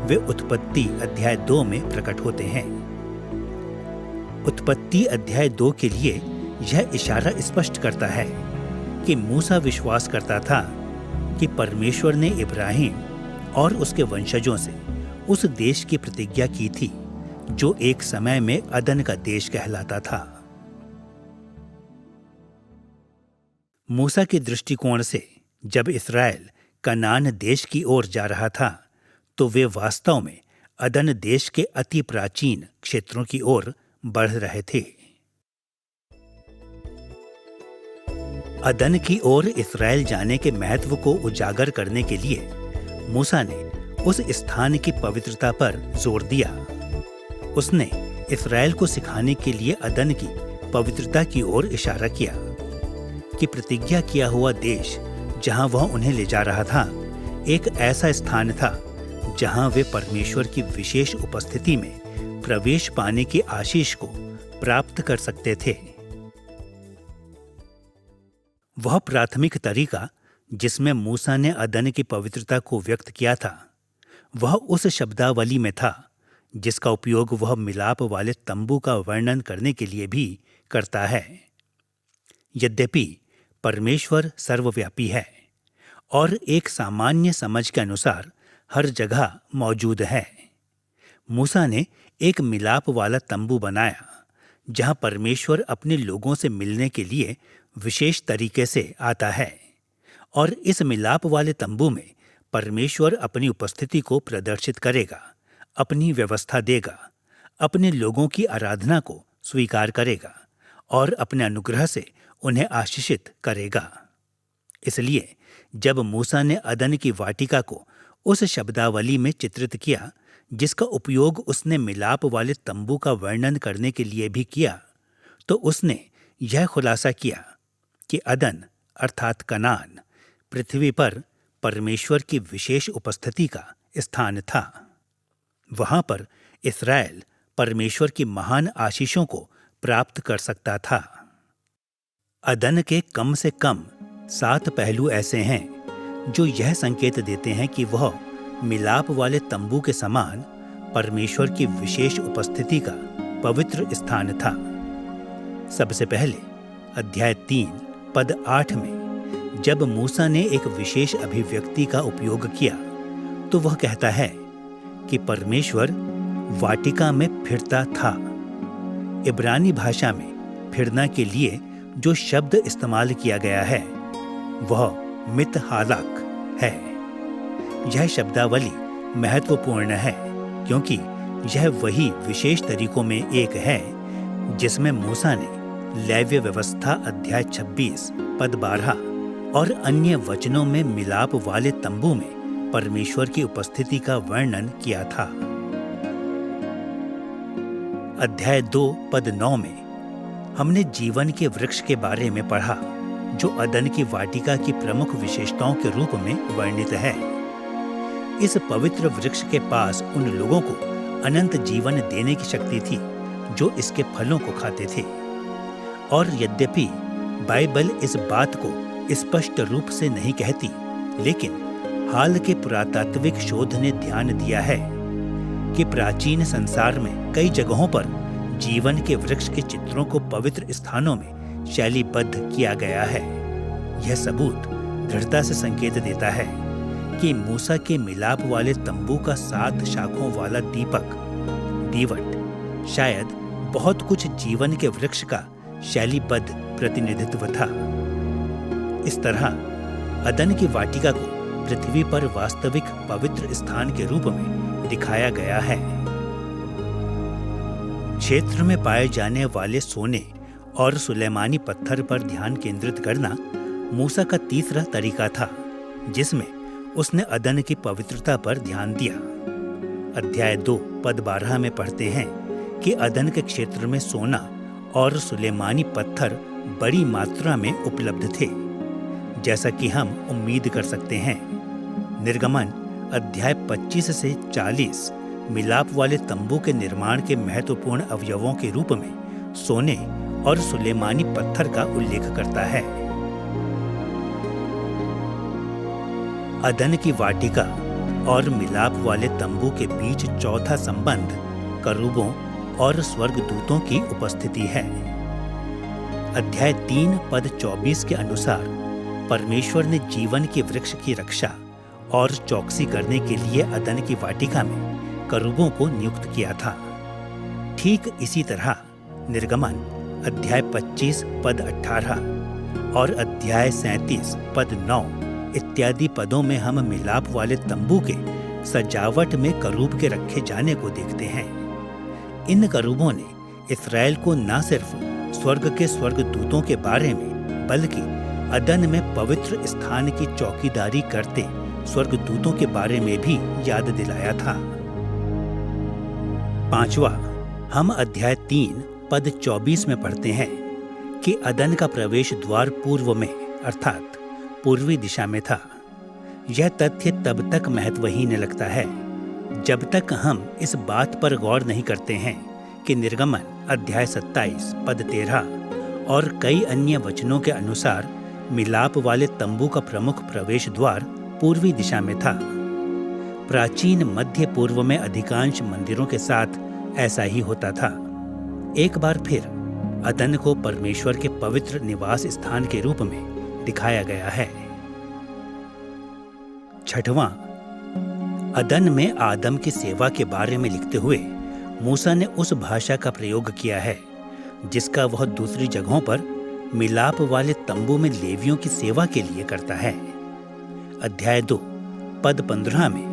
वे उत्पत्ति अध्याय 2 में प्रकट होते हैं। उत्पत्ति अध्याय 2 के लिए यह इशारा स्पष्ट करता है कि मूसा विश्वास करता था कि परमेश्वर ने इब्राहिम और उसके वंशजों से उस देश की प्रतिज्ञा की थी जो एक समय में अदन का देश कहलाता था। मूसा के दृष्टिकोण से जब इस्राएल कनान देश की ओर जा रहा था तो वे वास्तव में अदन देश के अति प्राचीन क्षेत्रों की ओर बढ़ रहे थे। अदन की ओर इस्राएल जाने के महत्व को उजागर करने के लिए मूसा ने उस स्थान की पवित्रता पर जोर दिया। उसने इस्राएल को सिखाने के लिए अदन की पवित्रता की ओर इशारा किया कि प्रतिज्ञा किया हुआ देश जहां वह उन्हें ले जा रहा था एक ऐसा स्थान था जहां वे परमेश्वर की विशेष उपस्थिति में प्रवेश पाने की आशीष को प्राप्त कर सकते थे। वह प्राथमिक तरीका जिसमें मूसा ने अदन की पवित्रता को व्यक्त किया था वह उस शब्दावली में था जिसका उपयोग वह मिलाप वाले तंबू का वर्णन करने के लिए भी करता है। यद्यपि परमेश्वर सर्वव्यापी है और एक सामान्य समझ के अनुसार हर जगह मौजूद है, मूसा ने एक मिलाप वाला तंबू बनाया जहां परमेश्वर अपने लोगों से मिलने के लिए विशेष तरीके से आता है और इस मिलाप वाले तंबू में परमेश्वर अपनी उपस्थिति को प्रदर्शित करेगा, अपनी व्यवस्था देगा, अपने लोगों की आराधना को स्वीकार करेगा और अपने अनुग्रह से उन्हें आशीषित करेगा। इसलिए जब मूसा ने अदन की वाटिका को उस शब्दावली में चित्रित किया जिसका उपयोग उसने मिलाप वाले तंबू का वर्णन करने के लिए भी किया, तो उसने यह खुलासा किया कि अदन अर्थात कनान पृथ्वी पर परमेश्वर की विशेष उपस्थिति का स्थान था। वहां पर इस्राएल परमेश्वर की महान आशीषों को प्राप्त कर सकता था। अदन के कम से कम 7 पहलू ऐसे हैं जो यह संकेत देते हैं कि वह मिलाप वाले तंबू के समान परमेश्वर की विशेष उपस्थिति का पवित्र स्थान था। सबसे पहले अध्याय 3 पद 8 में जब मूसा ने एक विशेष अभिव्यक्ति का उपयोग किया तो वह कहता है कि परमेश्वर वाटिका में फिरता था। इब्रानी भाषा में फिरना के लिए जो शब्द इस्तेमाल किया गया है वह मितहालक है। यह शब्दावली महत्वपूर्ण है क्योंकि यह वही विशेष तरीकों में एक है जिसमें मूसा ने लेव्य व्यवस्था अध्याय 26 पद 12 और अन्य वचनों में मिलाप वाले तंबू में परमेश्वर की उपस्थिति का वर्णन किया था। अध्याय 2 पद 9 में हमने जीवन के वृक्ष के बारे में पढ़ा जो अदन की वाटिका की प्रमुख विशेषताओं के रूप में वर्णित है। इस पवित्र वृक्ष के पास उन लोगों को अनंत जीवन देने की शक्ति थी जो इसके फलों को खाते थे। और यद्यपि बाइबल इस बात को स्पष्ट रूप से नहीं कहती, लेकिन हाल के पुरातात्विक शोध ने ध्यान दिया है कि प्राचीन संसार में कई जगहों पर जीवन के वृक्ष के चित्रों को पवित्र स्थानों में शैलीबद्ध किया गया है। यह सबूत दृढ़ता से संकेत देता है कि मूसा के मिलाप वाले तंबू का 7 शाखों वाला दीवट शायद बहुत कुछ जीवन के वृक्ष का शैलीबद्ध प्रतिनिधित्व था। इस तरह अदन की वाटिका को पृथ्वी पर वास्तविक पवित्र स्थान के रूप में दिखाया गया है। क्षेत्र में पाए जाने वाले सोने और सुलेमानी पत्थर पर ध्यान केंद्रित करना मूसा का तीसरा तरीका था, जिसमें उसने अदन की पवित्रता पर ध्यान दिया। अध्याय 2 पद 12 में पढ़ते हैं कि अदन के क्षेत्र में सोना और सुलेमानी पत्थर बड़ी मात्रा में उपलब्ध थे, जैसा कि हम उम्मीद कर सकते हैं। निर्गमन अध्याय 25 से 40 मिलाप वाले तंबू के निर्माण के महत्वपूर्ण अवयवों के रूप में सोने और सुलेमानी पत्थर का उल्लेख करता है। अदन की वाटिका और मिलाप वाले तंबू के बीच चौथा संबंध करूबों और स्वर्गदूतों की उपस्थिति है। अध्याय 3 पद 24 के अनुसार परमेश्वर ने जीवन के वृक्ष की रक्षा और चौकसी करने के लिए अदन की वाटिका में करूबों को नियुक्त किया था। ठीक इसी तरह निर्गमन अध्याय 25 पद 18 और अध्याय 37 पद 9 इत्यादि पदों में हम मिलाप वाले तंबू के सजावट में करूब के रखे जाने को देखते हैं। इन करूबों ने इस्राएल को न सिर्फ स्वर्ग के स्वर्गदूतों के बारे में बल्कि अदन में पवित्र स्थान की चौकीदारी करते स्वर्गदूतों के बारे में भी याद दिलाया था। 5वां, हम अध्याय 3 पद 24 में पढ़ते हैं कि अदन का प्रवेश द्वार पूर्व में अर्थात पूर्वी दिशा में था। यह तथ्य तब तक महत्वहीन लगता है जब तक हम इस बात पर गौर नहीं करते हैं कि निर्गमन अध्याय 27 पद 13 और कई अन्य वचनों के अनुसार मिलाप वाले तंबू का प्रमुख प्रवेश द्वार पूर्वी दिशा में था। प्राचीन मध्य पूर्व में अधिकांश मंदिरों के साथ ऐसा ही होता था। एक बार फिर अदन को परमेश्वर के पवित्र निवास स्थान के रूप में दिखाया गया है। 6वां, अदन में आदम की सेवा के बारे में लिखते हुए मूसा ने उस भाषा का प्रयोग किया है जिसका वह दूसरी जगहों पर मिलाप वाले तंबू में लेवियों की सेवा के लिए करता है। अध्याय 2 पद 15 में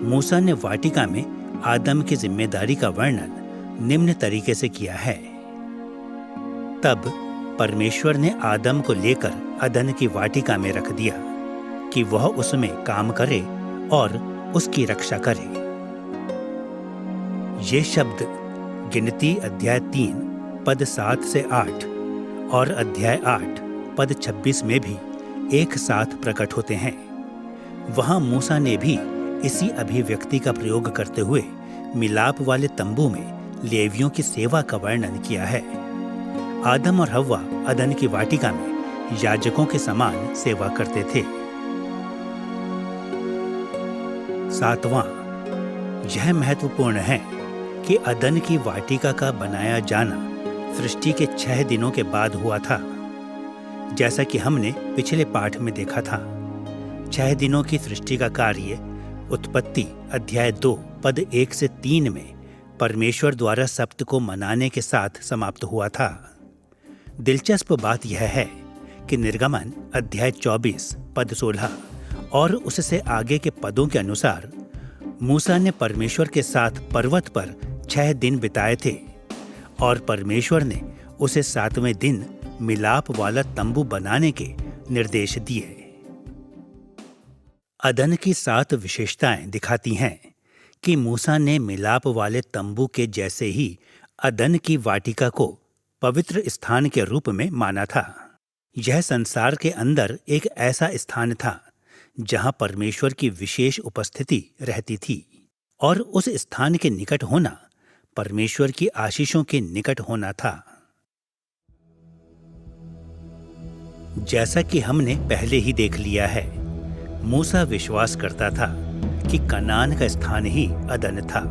मूसा ने वाटिका में आदम की जिम्मेदारी का वर्णन निम्न तरीके से किया है। तब परमेश्वर ने आदम को लेकर अदन की वाटिका में रख दिया कि वह उसमें काम करे और उसकी रक्षा करे। ये शब्द गिनती अध्याय 3 पद 7 से 8 और अध्याय 8 पद 26 में भी एक साथ प्रकट होते हैं। वहां मूसा ने भी इसी अभिव्यक्ति का प्रयोग करते हुए मिलाप वाले तंबू में लेवियों की सेवा का वर्णन किया है। आदम और हव्वा अदन की वाटिका में याजकों के समान सेवा करते थे। 7वां, यह महत्वपूर्ण है कि अदन की वाटिका का बनाया जाना सृष्टि के 6 दिनों के बाद हुआ था, जैसा कि हमने पिछले पाठ में देखा था। 6 दिनों की सृष्टि का कार्य उत्पत्ति अध्याय 2 पद 1 से 3 में परमेश्वर द्वारा सप्त को मनाने के साथ समाप्त हुआ था। दिलचस्प बात यह है कि निर्गमन अध्याय 24 पद 16 और उससे आगे के पदों के अनुसार मूसा ने परमेश्वर के साथ पर्वत पर 6 दिन बिताए थे और परमेश्वर ने उसे 7वें दिन मिलाप वाला तंबू बनाने के निर्देश दिए। अदन की 7 विशेषताएं दिखाती हैं कि मूसा ने मिलाप वाले तंबू के जैसे ही अदन की वाटिका को पवित्र स्थान के रूप में माना था। यह संसार के अंदर एक ऐसा स्थान था जहां परमेश्वर की विशेष उपस्थिति रहती थी और उस स्थान के निकट होना परमेश्वर की आशीषों के निकट होना था। जैसा कि हमने पहले ही देख लिया है, मूसा विश्वास करता था कि कनान का स्थान ही अदन था।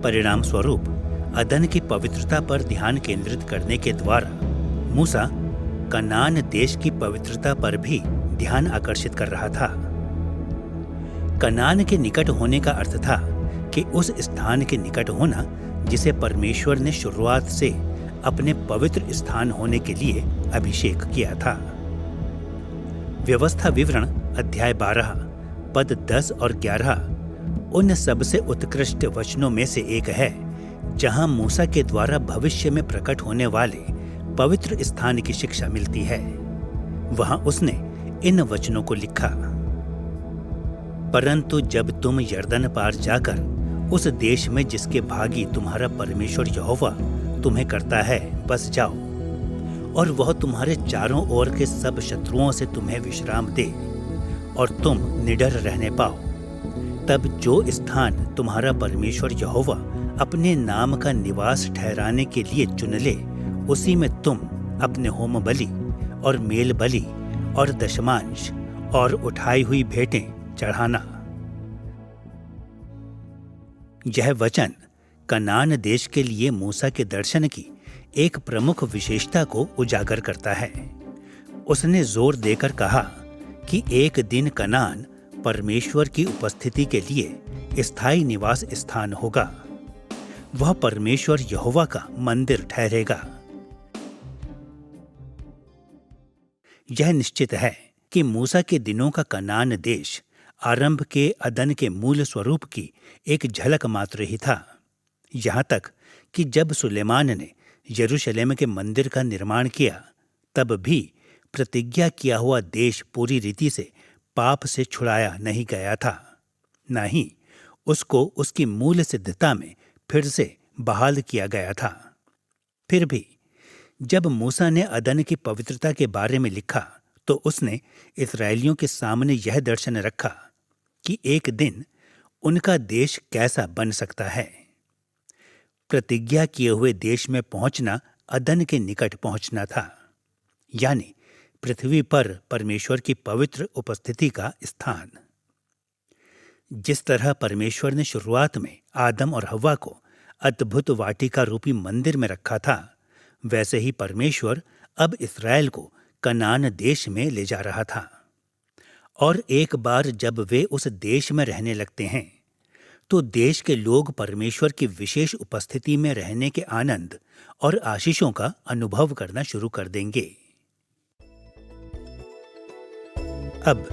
परिणाम स्वरूप अदन की पवित्रता पर ध्यान केंद्रित करने के द्वारा मूसा कनान देश की पवित्रता पर भी ध्यान आकर्षित कर रहा था। कनान के निकट होने का अर्थ था कि उस स्थान के निकट होना जिसे परमेश्वर ने शुरुआत से अपने पवित्र स्थान होने के लिए अभिषेक किया था। व्यवस्था विवरण अध्याय 12 पद 10 और 11 उन सबसे उत्कृष्ट वचनों में से एक है जहां मूसा के द्वारा भविष्य में प्रकट होने वाले पवित्र स्थान की शिक्षा मिलती है। वहां उसने इन वचनों को लिखा, परंतु जब तुम यरदन पार जाकर उस देश में जिसके भागी तुम्हारा परमेश्वर यहोवा तुम्हें करता है बस जाओ, और वह तुम्हारे चारों ओर के सब शत्रुओं से तुम्हें विश्राम दे और तुम निडर रहने पाओ, तब जो स्थान तुम्हारा परमेश्वर यहोवा अपने नाम का निवास ठहराने के लिए चुन ले, उसी में तुम अपने होम बलि और मेल बलि और दशमांश और उठाई हुई भेंटें चढ़ाना। यह वचन कनान देश के लिए मूसा के दर्शन की एक प्रमुख विशेषता को उजागर करता है। उसने जोर देकर कहा कि एक दिन कनान परमेश्वर की उपस्थिति के लिए स्थायी निवास स्थान होगा। वह परमेश्वर यहोवा का मंदिर ठहरेगा। यह निश्चित है कि मूसा के दिनों का कनान देश आरंभ के अदन के मूल स्वरूप की एक झलक मात्र ही था। यहाँ तक कि जब सुलेमान ने यरूशलेम के मंदिर का निर्माण किया, तब भी प्रतिज्ञा किया हुआ देश पूरी रीति से पाप से छुड़ाया नहीं गया था, न ही उसको उसकी मूल सिद्धता में फिर से बहाल किया गया था। फिर भी जब मूसा ने अदन की पवित्रता के बारे में लिखा, तो उसने इस्राएलियों के सामने यह दर्शन रखा कि एक दिन उनका देश कैसा बन सकता है। प्रतिज्ञा किए हुए देश में पहुंचना अदन के निकट पहुंचना था, यानी पृथ्वी पर परमेश्वर की पवित्र उपस्थिति का स्थान। जिस तरह परमेश्वर ने शुरुआत में आदम और हव्वा को अद्भुत वाटिका रूपी मंदिर में रखा था, वैसे ही परमेश्वर अब इस्राएल को कनान देश में ले जा रहा था। और एक बार जब वे उस देश में रहने लगते हैं, तो देश के लोग परमेश्वर की विशेष उपस्थिति में रहने के आनंद और आशीषों का अनुभव करना शुरू कर देंगे। अब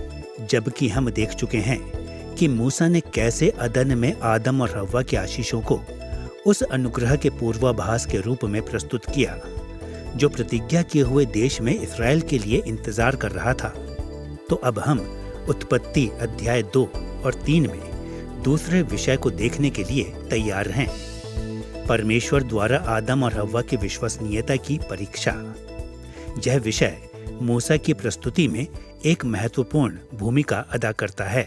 जबकि हम देख चुके हैं कि मूसा ने कैसे अदन में आदम और हव्वा के आशीषों को उस अनुग्रह के पूर्वाभास के रूप में प्रस्तुत किया जो प्रतिज्ञा किए हुए देश में इस्राएल के लिए इंतजार कर रहा था, तो अब हम उत्पत्ति अध्याय 2 और 3 में दूसरे विषय को देखने के लिए तैयार हैं। परमेश्वर द्वारा आदम और हव्वा की विश्वसनीयता की परीक्षा। यह विषय मूसा की प्रस्तुति में एक महत्वपूर्ण भूमिका अदा करता है।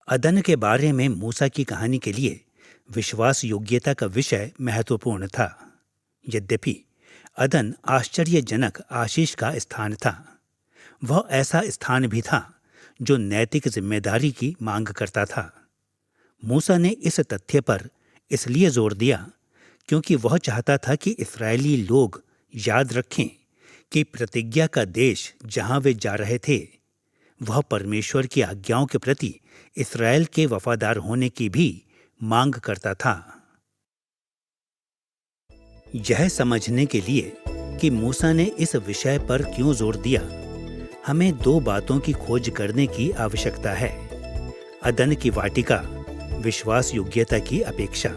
अदन के बारे में मूसा की कहानी के लिए विश्वास योग्यता का विषय महत्वपूर्ण था। यद्यपि अदन आश्चर्यजनक आशीष का स्थान था, वह ऐसा स्थान भी था जो नैतिक जिम्मेदारी की मांग करता था। मूसा ने इस तथ्य पर इसलिए जोर दिया क्योंकि वह चाहता था कि इस्राएली लोग याद रखें कि प्रतिज्ञा का देश जहां वे जा रहे थे, वह परमेश्वर की आज्ञाओं के प्रति इस्राएल के वफादार होने की भी मांग करता था। यह समझने के लिए कि मूसा ने इस विषय पर क्यों जोर दिया, हमें दो बातों की खोज करने की आवश्यकता है। अदन की वाटिका विश्वास योग्यता की अपेक्षा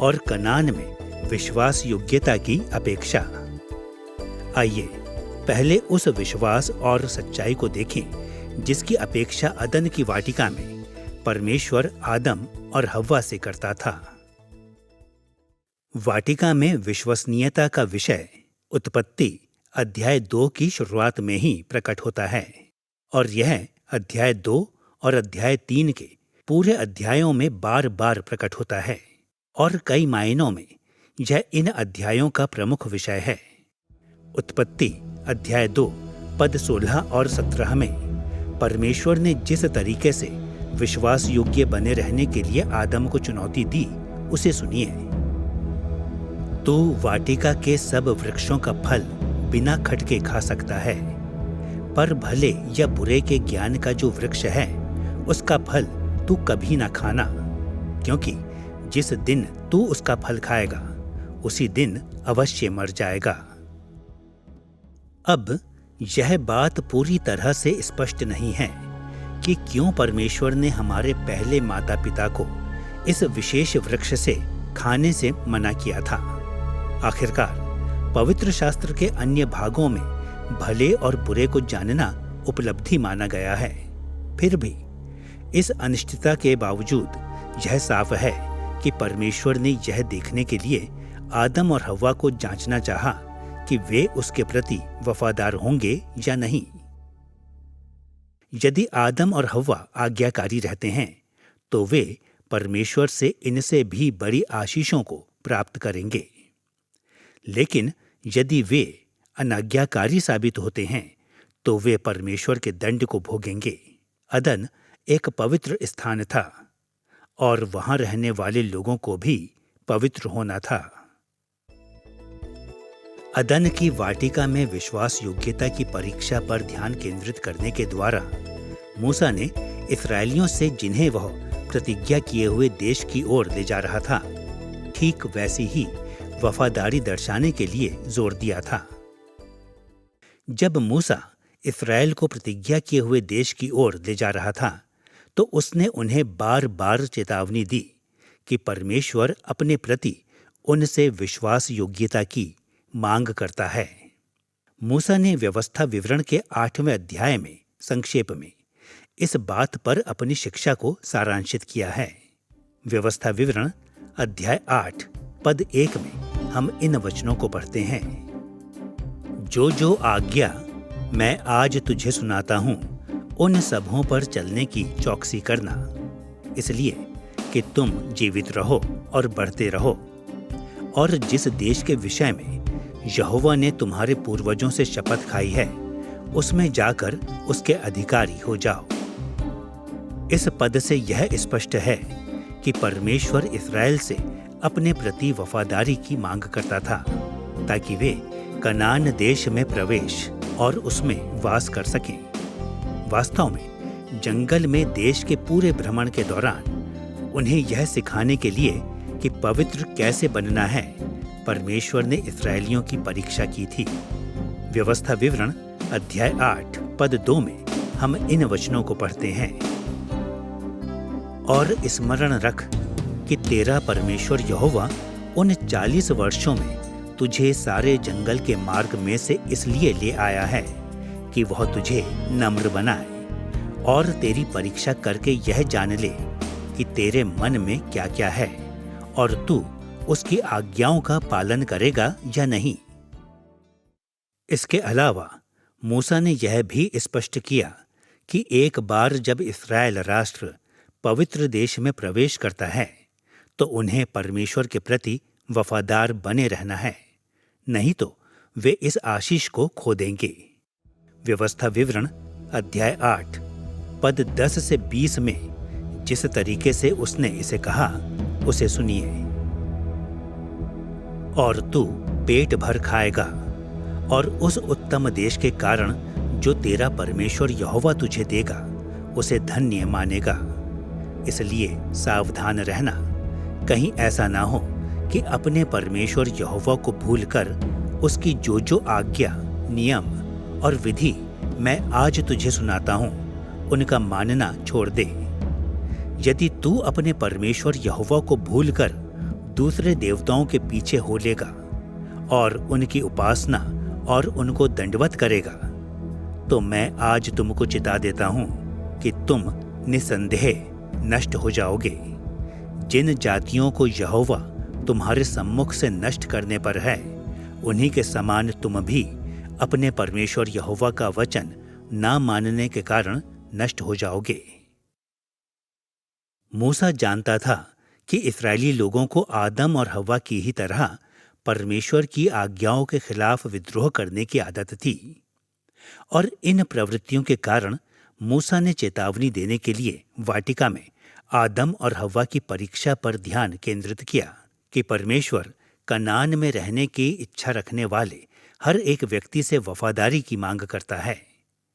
और कनान में विश्वास योग्यता की अपेक्षा। आइए पहले उस विश्वास और सच्चाई को देखें जिसकी अपेक्षा अदन की वाटिका में परमेश्वर आदम और हव्वा से करता था। वाटिका में विश्वसनीयता का विषय उत्पत्ति अध्याय 2 की शुरुआत में ही प्रकट होता है और यह अध्याय 2 और अध्याय 3 के पूरे अध्यायों में बार बार प्रकट होता है और कई मायनों में यह इन अध्यायों का प्रमुख विषय है। उत्पत्ति अध्याय 2 पद 16 और 17 में परमेश्वर ने जिस तरीके से विश्वास योग्य बने रहने के लिए आदम को चुनौती दी, उसे सुनिए। तू वाटिका के सब वृक्षों का फल बिना खटके खा सकता है, पर भले या बुरे के ज्ञान का जो वृक्ष है उसका फल तू कभी ना खाना, क्योंकि जिस दिन तू उसका फल खाएगा उसी दिन अवश्य मर जाएगा। अब यह बात पूरी तरह से स्पष्ट नहीं है कि क्यों परमेश्वर ने हमारे पहले माता पिता को इस विशेष वृक्ष से खाने से मना किया था। आखिरकार पवित्र शास्त्र के अन्य भागों में भले और बुरे को जानना उपलब्धि माना गया है। फिर भी इस अनिश्चितता के बावजूद यह साफ है कि परमेश्वर ने यह देखने के लिए आदम और हव्वा को जांचना चाहा कि वे उसके प्रति वफादार होंगे या नहीं। यदि आदम और हव्वा आज्ञाकारी रहते हैं तो वे परमेश्वर से इनसे भी बड़ी आशीषों को प्राप्त करेंगे, लेकिन यदि वे अनाज्ञाकारी साबित होते हैं तो वे परमेश्वर के दंड को भोगेंगे। अदन एक पवित्र स्थान था और वहां रहने वाले लोगों को भी पवित्र होना था। अदन की वाटिका में विश्वास योग्यता की परीक्षा पर ध्यान केंद्रित करने के द्वारा मूसा ने इस्राएलियों से जिन्हें वह प्रतिज्ञा किए हुए देश की ओर ले जा रहा था, ठीक वैसी ही वफादारी दर्शाने के लिए जोर दिया था। जब मूसा इस्राएल को प्रतिज्ञा किए हुए देश की ओर ले जा रहा था तो उसने उन्हें बार बार चेतावनी दी कि परमेश्वर अपने प्रति उनसे विश्वास योग्यता की मांग करता है। मूसा ने व्यवस्था विवरण के 8वें अध्याय में संक्षेप में इस बात पर अपनी शिक्षा को सारांशित किया है। व्यवस्था विवरण अध्याय 8 पद 1 में हम इन वचनों को पढ़ते हैं। जो जो आज्ञा मैं आज तुझे सुनाता हूं उन सबों पर चलने की चौकसी करना, इसलिए कि तुम जीवित रहो और बढ़ते रहो, और जिस देश के विषय में यहोवा ने तुम्हारे पूर्वजों से शपथ खाई है उसमें जाकर उसके अधिकारी हो जाओ। इस पद से यह स्पष्ट है कि परमेश्वर इस्राएल से अपने प्रति वफादारी की मांग करता था ताकि वे कनान देश में प्रवेश और उसमें वास कर सकें। वास्तव में जंगल में देश के पूरे भ्रमण के दौरान उन्हें यह सिखाने के लिए कि पवित्र कैसे बनना है परमेश्वर ने इस्राएलियों की परीक्षा की थी। व्यवस्था विवरण अध्याय 8 पद 2 में हम इन वचनों को पढ़ते हैं। और स्मरण रख कि तेरा परमेश्वर यहोवा उन 40 वर्षों में तुझे सारे जंगल के मार्ग में से इसलिए ले आया है कि वह तुझे नम्र बनाए और तेरी परीक्षा करके यह जान ले कि तेरे मन में क्या क्या है और तू उसकी आज्ञाओं का पालन करेगा या नहीं। इसके अलावा मूसा ने यह भी स्पष्ट किया कि एक बार जब इस्राएल राष्ट्र पवित्र देश में प्रवेश करता है तो उन्हें परमेश्वर के प्रति वफादार बने रहना है, नहीं तो वे इस आशीष को खो देंगे। व्यवस्था विवरण अध्याय 8 पद 10 से 20 में जिस तरीके से उसने इसे कहा उसे सुनिए। और तू पेट भर खाएगा और उस उत्तम देश के कारण जो तेरा परमेश्वर यहोवा तुझे देगा उसे धन्य मानेगा। इसलिए सावधान रहना, कहीं ऐसा ना हो कि अपने परमेश्वर यहोवा को भूलकर उसकी जो जो आज्ञा, नियम और विधि मैं आज तुझे सुनाता हूं उनका मानना छोड़ दे। यदि तू अपने परमेश्वर यहोवा को भूलकर दूसरे देवताओं के पीछे हो लेगा और उनकी उपासना और उनको दंडवत करेगा तो मैं आज तुमको चिता देता हूं कि तुम निसंदेह नष्ट हो जाओगे। जिन जातियों को यहोवा तुम्हारे सम्मुख से नष्ट करने पर है उन्हीं के समान तुम भी अपने परमेश्वर यहोवा का वचन ना मानने के कारण नष्ट हो जाओगे। मूसा जानता था कि इस्राएली लोगों को आदम और हव्वा की ही तरह परमेश्वर की आज्ञाओं के खिलाफ विद्रोह करने की आदत थी, और इन प्रवृत्तियों के कारण मूसा ने चेतावनी देने के लिए वाटिका में आदम और हव्वा की परीक्षा पर ध्यान केंद्रित किया कि परमेश्वर कनान में रहने की इच्छा रखने वाले हर एक व्यक्ति से वफादारी की मांग करता है।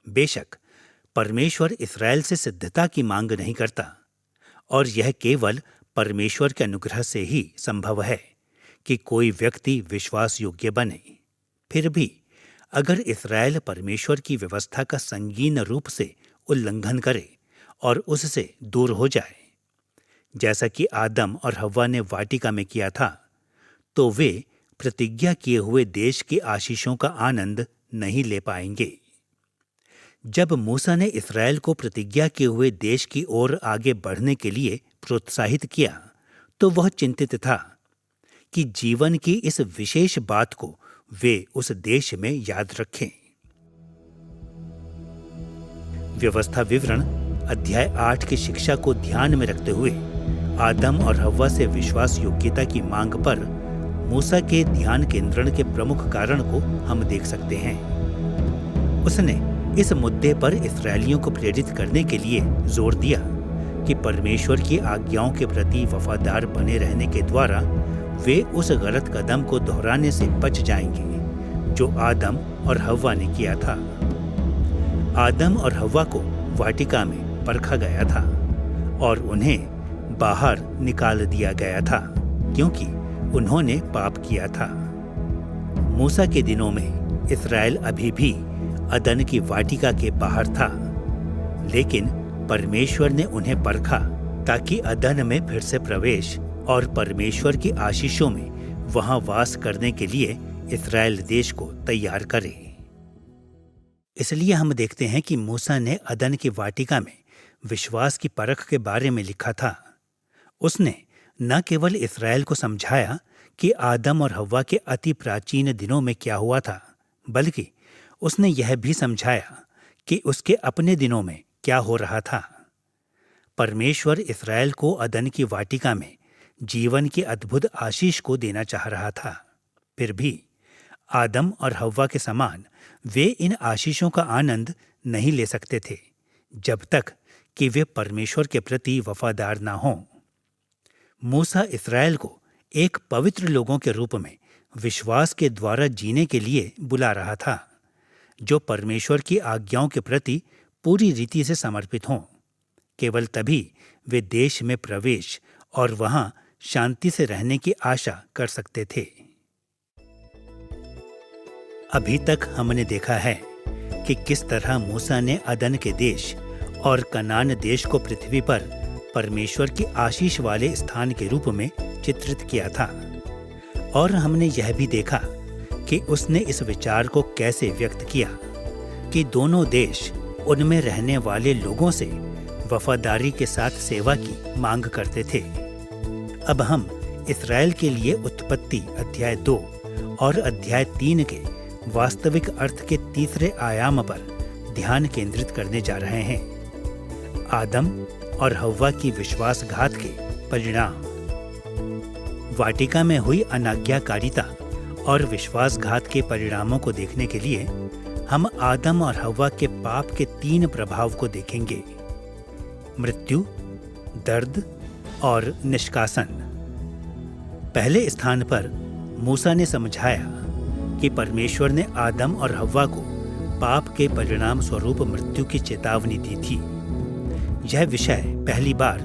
बेशक परमेश्वर इस्राएल से सिद्धता की मांग नहीं करता, और यह केवल परमेश्वर के अनुग्रह से ही संभव है कि कोई व्यक्ति विश्वास योग्य बने। फिर भी अगर इस्राएल परमेश्वर की व्यवस्था का संगीन रूप से उल्लंघन करे और उससे दूर हो जाए, जैसा कि आदम और हव्वा ने वाटिका में किया था, तो वे प्रतिज्ञा किए हुए देश की आशीषों का आनंद नहीं ले पाएंगे। जब मूसा ने इस्राएल को प्रतिज्ञा किए हुए देश की ओर आगे बढ़ने के लिए प्रोत्साहित किया, तो वह चिंतित था कि जीवन की इस विशेष बात को वे उस देश में याद रखें। व्यवस्था विवरण अध्याय 8 की शिक्षा को ध्यान में रखते हुए आदम और हव्वा से विश्वास योग्यता की मांग पर मूसा के ध्यान केंद्रण के प्रमुख कारण को हम देख सकते हैं। उसने इस मुद्दे पर इस्राएलियों को प्रेरित करने के लिए जोर दिया कि परमेश्वर की आज्ञाओं के प्रति वफादार बने रहने के द्वारा वे उस गलत कदम को दोहराने से बच जाएंगे जो आदम और हव्वा ने किया था। आदम और हव्वा को वाटिका में परखा गया था और उन्हें बाहर निकाल दिया गया था क्योंकि उन्होंने पाप किया था। मूसा के दिनों में इस्राएल अभी भी अदन की वाटिका के बाहर था, लेकिन परमेश्वर ने उन्हें परखा ताकि अदन में फिर से प्रवेश और परमेश्वर की आशीषों में वहां वास करने के लिए इस्राएल देश को तैयार करे। इसलिए हम देखते हैं कि मूसा ने अदन की वाटिका में विश्वास की परख के बारे में लिखा था। उसने न केवल इस्राएल को समझाया कि आदम और हव्वा के अति प्राचीन दिनों में क्या हुआ था, बल्कि उसने यह भी समझाया कि उसके अपने दिनों में क्या हो रहा था। परमेश्वर इस्राएल को अदन की वाटिका में जीवन की अद्भुत आशीष को देना चाह रहा था। फिर भी आदम और हव्वा के समान वे इन आशीषों का आनंद नहीं ले सकते थे जब तक कि वे परमेश्वर के प्रति वफादार ना हों। मूसा इस्राएल को एक पवित्र लोगों के रूप में विश्वास के द्वारा जीने के लिए बुला रहा था, जो परमेश्वर की आज्ञाओं के प्रति पूरी रीति से समर्पित हों। केवल तभी वे देश में प्रवेश और वहां शांति से रहने की आशा कर सकते थे। अभी तक हमने देखा है कि किस तरह मूसा ने अदन के देश और कनान देश को पृथ्वी पर परमेश्वर की आशीष वाले स्थान के रूप में चित्रित किया था, और हमने यह भी देखा कि उसने इस विचार को कैसे व्यक्त किया कि दोनों देश उनमें रहने वाले लोगों से वफादारी के साथ सेवा की मांग करते थे। अब हम इस्राएल के लिए उत्पत्ति अध्याय 2 और अध्याय 3 के वास्तविक अर्थ के तीसरे आयाम पर ध्यान केंद्रित करने जा रहे हैं। आदम और हव्वा की विश्वासघात के परिणाम। वाटिका में हुई अनाज्ञाकारिता और विश्वासघात के परिणामों को देखने के लिए हम आदम और हव्वा के पाप के 3 प्रभाव को देखेंगे: मृत्यु, दर्द और निष्कासन। पहले स्थान पर मूसा ने समझाया कि परमेश्वर ने आदम और हव्वा को पाप के परिणाम स्वरूप मृत्यु की चेतावनी दी थी। यह विषय पहली बार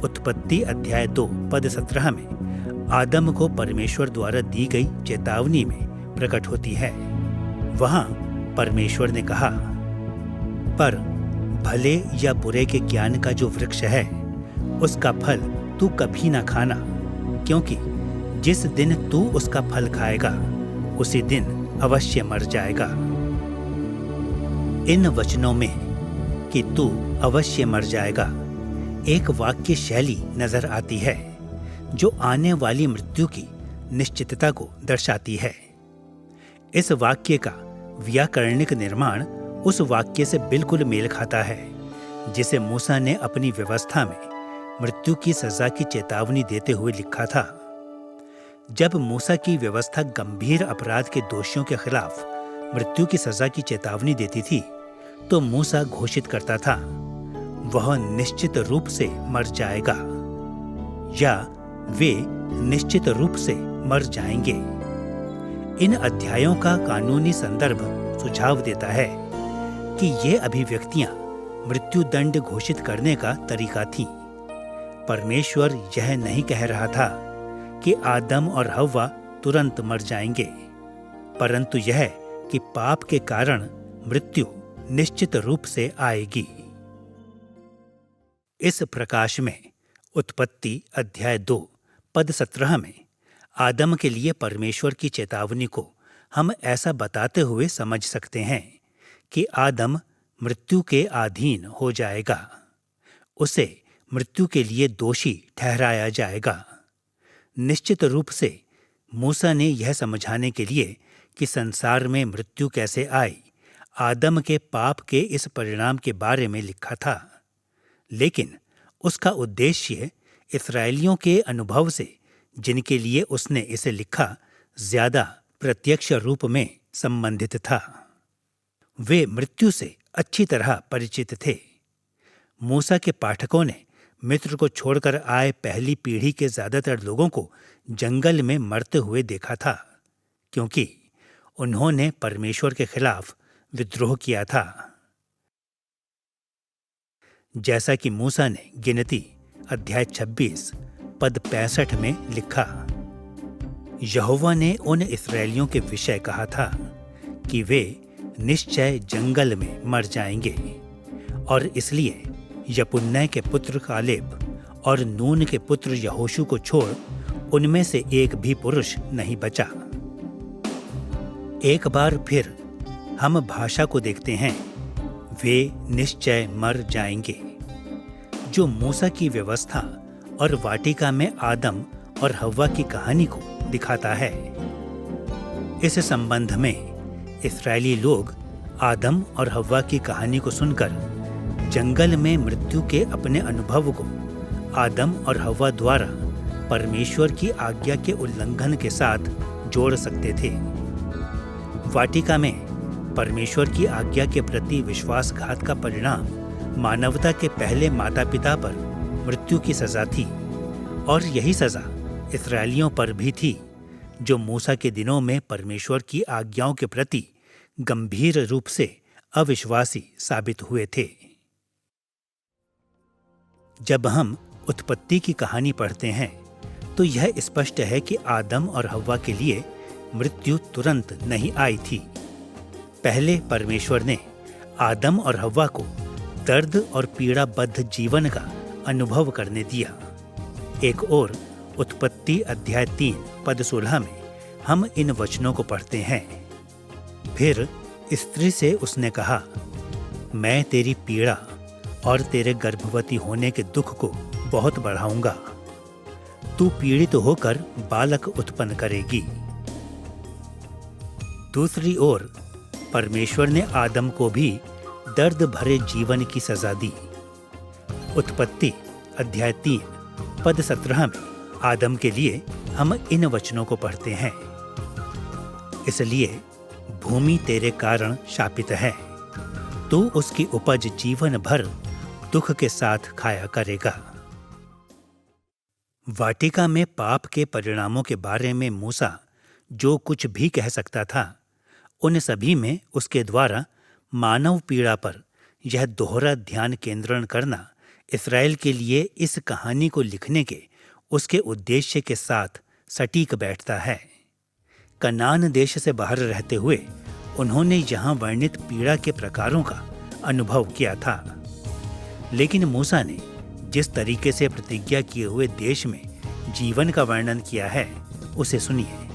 उत्पत्ति अध्याय 2 पद 17 में आदम को परमेश्वर द्वारा दी गई चेतावनी में प्रकट होती है। वहां परमेश्वर ने कहा, पर भले या बुरे के ज्ञान का जो वृक्ष है उसका फल तू कभी ना खाना, क्योंकि जिस दिन तू उसका फल खाएगा उसी दिन अवश्य मर जाएगा। इन वचनों में कि तू अवश्य मर जाएगा एक वाक्य शैली नजर आती है जो आने वाली मृत्यु की निश्चितता को दर्शाती है। इस वाक्य का व्याकरणिक निर्माण उस वाक्य से बिल्कुल मेल खाता है जिसे मूसा ने अपनी व्यवस्था में मृत्यु की सजा की चेतावनी देते हुए लिखा था। जब मूसा की व्यवस्था गंभीर अपराध के दोषियों के खिलाफ मृत्यु की सजा की चेतावनी देती थी, तो मूसा घोषित करता था, वह निश्चित रूप से मर जाएगा, या वे निश्चित रूप से मर जाएंगे। इन अध्यायों का कानूनी संदर्भ सुझाव देता है कि ये अभिव्यक्तियां मृत्युदंड घोषित करने का तरीका थीं। परमेश्वर यह नहीं कह रहा था कि आदम और हव्वा तुरंत मर जाएंगे, परंतु यह कि पाप के कारण मृत्यु निश्चित रूप से आएगी। इस प्रकाश में उत्पत्ति अध्याय 2 पद 17 में आदम के लिए परमेश्वर की चेतावनी को हम ऐसा बताते हुए समझ सकते हैं कि आदम मृत्यु के अधीन हो जाएगा, उसे मृत्यु के लिए दोषी ठहराया जाएगा। निश्चित रूप से मूसा ने यह समझाने के लिए कि संसार में मृत्यु कैसे आई, आदम के पाप के इस परिणाम के बारे में लिखा था, लेकिन उसका उद्देश्य इस्राएलियों के अनुभव से, जिनके लिए उसने इसे लिखा, ज्यादा प्रत्यक्ष रूप में संबंधित था। वे मृत्यु से अच्छी तरह परिचित थे। मूसा के पाठकों ने मिस्र को छोड़कर आए पहली पीढ़ी के ज्यादातर लोगों को जंगल में मरते हुए देखा था, क्योंकि उन्होंने परमेश्वर के खिलाफ विद्रोह किया था। जैसा कि मूसा ने गिनती अध्याय 26 पद 65 में लिखा, यहोवा ने उन इस्राएलियों के विषय कहा था कि वे निश्चय जंगल में मर जाएंगे, और इसलिए यपुन्नै के पुत्र कालेब और नून के पुत्र यहोशू को छोड़ उनमें से एक भी पुरुष नहीं बचा। एक बार फिर हम भाषा को देखते हैं, वे निश्चय मर जाएंगे, जो मूसा की व्यवस्था और वाटिका में आदम और हव्वा की कहानी को दिखाता है। इस संबंध में इस्राएली लोग आदम और हव्वा की कहानी को सुनकर जंगल में मृत्यु के अपने अनुभव को आदम और हव्वा द्वारा परमेश्वर की आज्ञा के उल्लंघन के साथ जोड़ सकते थे। वाटिका में परमेश्वर की आज्ञा के प्रति विश्वासघात का परिणाम मानवता के पहले माता पिता पर मृत्यु की सजा थी, और यही सजा इस्राएलियों पर भी थी, जो मूसा के दिनों में परमेश्वर की आज्ञाओं के प्रति गंभीर रूप से अविश्वासी साबित हुए थे। जब हम उत्पत्ति की कहानी पढ़ते हैं तो यह स्पष्ट है कि आदम और हव्वा के लिए मृत्यु तुरंत नहीं आई थी। पहले परमेश्वर ने आदम और हव्वा को दर्द और पीड़ाबद्ध जीवन का अनुभव करने दिया। एक और उत्पत्ति अध्याय 3 पद 16 में हम इन वचनों को पढ़ते हैं, फिर स्त्री से उसने कहा, मैं तेरी पीड़ा और तेरे गर्भवती होने के दुख को बहुत बढ़ाऊंगा। तू पीड़ित होकर बालक उत्पन्न करेगी। दूसरी ओर परमेश्वर ने आदम को भी दर्द भरे जीवन की सजा दी। उत्पत्ति अध्याय 3 पद 17 में आदम के लिए हम इन वचनों को पढ़ते हैं, इसलिए भूमि तेरे कारण शापित है, तू उसकी उपज जीवन भर दुख के साथ खाया करेगा। वाटिका में पाप के परिणामों के बारे में मूसा जो कुछ भी कह सकता था, उन सभी में उसके द्वारा मानव पीड़ा पर यह दोहरा ध्यान केंद्रण करना इस्राएल के लिए इस कहानी को लिखने के उसके उद्देश्य के साथ सटीक बैठता है। कनान देश से बाहर रहते हुए उन्होंने यहाँ वर्णित पीड़ा के प्रकारों का अनुभव किया था, लेकिन मूसा ने जिस तरीके से प्रतिज्ञा किए हुए देश में जीवन का वर्णन किया है, उसे सुनिए।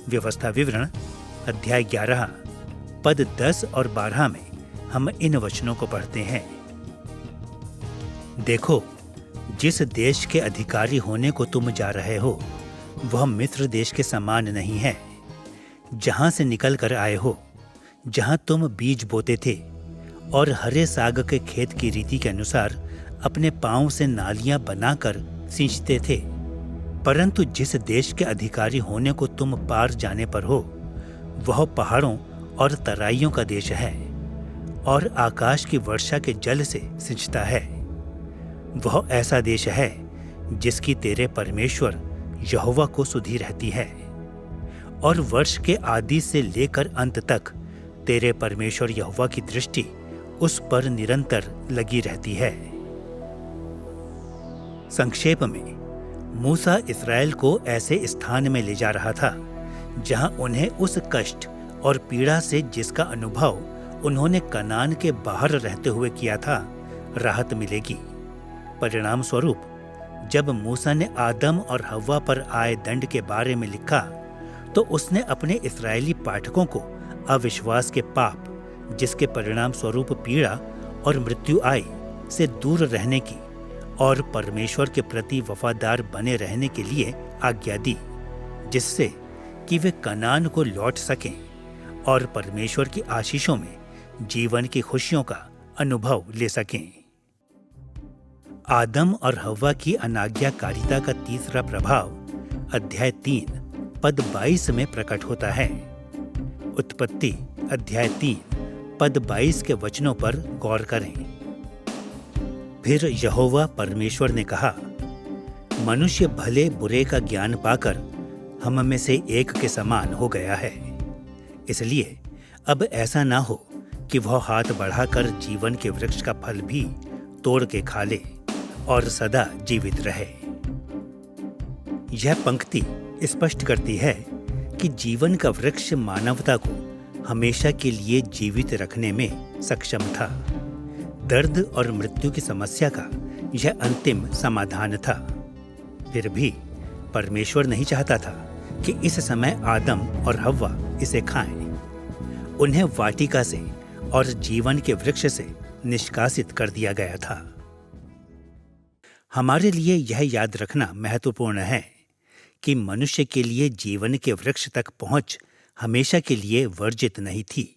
व्यवस्था विवरण अध्याय 11 पद 10 और 12 में हम इन वचनों को पढ़ते हैं, देखो, जिस देश के अधिकारी होने को तुम जा रहे हो, वह मिस्र देश के समान नहीं है, जहां से निकल कर आए हो, जहां तुम बीज बोते थे और हरे साग के खेत की रीति के अनुसार अपने पांव से नालियां बनाकर सींचते थे। परंतु जिस देश के अधिकारी होने को तुम पार जाने पर हो, वह पहाड़ों और तराइयों का देश है और आकाश की वर्षा के जल से सिंचता है। वह ऐसा देश है जिसकी तेरे परमेश्वर यहोवा को सुधी रहती है, और वर्ष के आदि से लेकर अंत तक तेरे परमेश्वर यहोवा की दृष्टि उस पर निरंतर लगी रहती है। संक्षेप में, मूसा इस्राएल को ऐसे स्थान में ले जा रहा था जहां उन्हें उस कष्ट और पीड़ा से जिसका अनुभव उन्होंने कनान के बाहर रहते हुए किया था, राहत मिलेगी। परिणाम स्वरूप जब मूसा ने आदम और हव्वा पर आए दंड के बारे में लिखा, तो उसने अपने इस्राएली पाठकों को अविश्वास के पाप, जिसके परिणाम स्वरूप पीड़ा और मृत्यु आई, से दूर रहने की और परमेश्वर के प्रति वफादार बने रहने के लिए आज्ञा दी, जिससे कि वे कनान को लौट सकें और परमेश्वर की आशीषों में जीवन की खुशियों का अनुभव ले सकें। आदम और हव्वा की अनाज्ञाकारिता का तीसरा प्रभाव अध्याय 3 पद 22 में प्रकट होता है। उत्पत्ति अध्याय 3 पद 22 के वचनों पर गौर करें। फिर यहोवा परमेश्वर ने कहा, मनुष्य भले बुरे का ज्ञान पाकर हम में से एक के समान हो गया है, इसलिए अब ऐसा ना हो कि वह हाथ बढ़ाकर जीवन के वृक्ष का फल भी तोड़ के खा ले और सदा जीवित रहे। यह पंक्ति स्पष्ट करती है कि जीवन का वृक्ष मानवता को हमेशा के लिए जीवित रखने में सक्षम था। दर्द और मृत्यु की समस्या का यह अंतिम समाधान था। फिर भी परमेश्वर नहीं चाहता था कि इस समय आदम और हव्वा इसे खाएं। उन्हें वाटिका से और जीवन के वृक्ष से निष्कासित कर दिया गया था। हमारे लिए यह याद रखना महत्वपूर्ण है कि मनुष्य के लिए जीवन के वृक्ष तक पहुंच हमेशा के लिए वर्जित नहीं थी।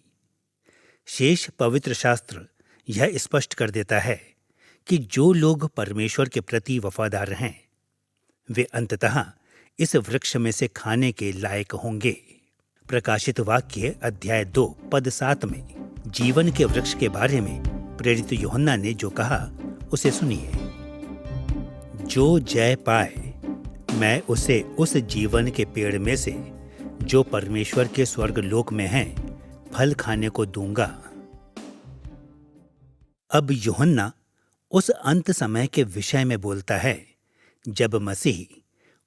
शेष पवित्र शास्त्र यह स्पष्ट कर देता है कि जो लोग परमेश्वर के प्रति वफादार हैं, वे अंततः इस वृक्ष में से खाने के लायक होंगे। प्रकाशित वाक्य अध्याय 2 पद 7 में जीवन के वृक्ष के बारे में प्रेरित यूहन्ना ने जो कहा, उसे सुनिए। जो जय पाए, मैं उसे उस जीवन के पेड़ में से जो परमेश्वर के स्वर्ग लोक में है फल खाने को दूंगा। अब यूहन्ना उस अंत समय के विषय में बोलता है जब मसीह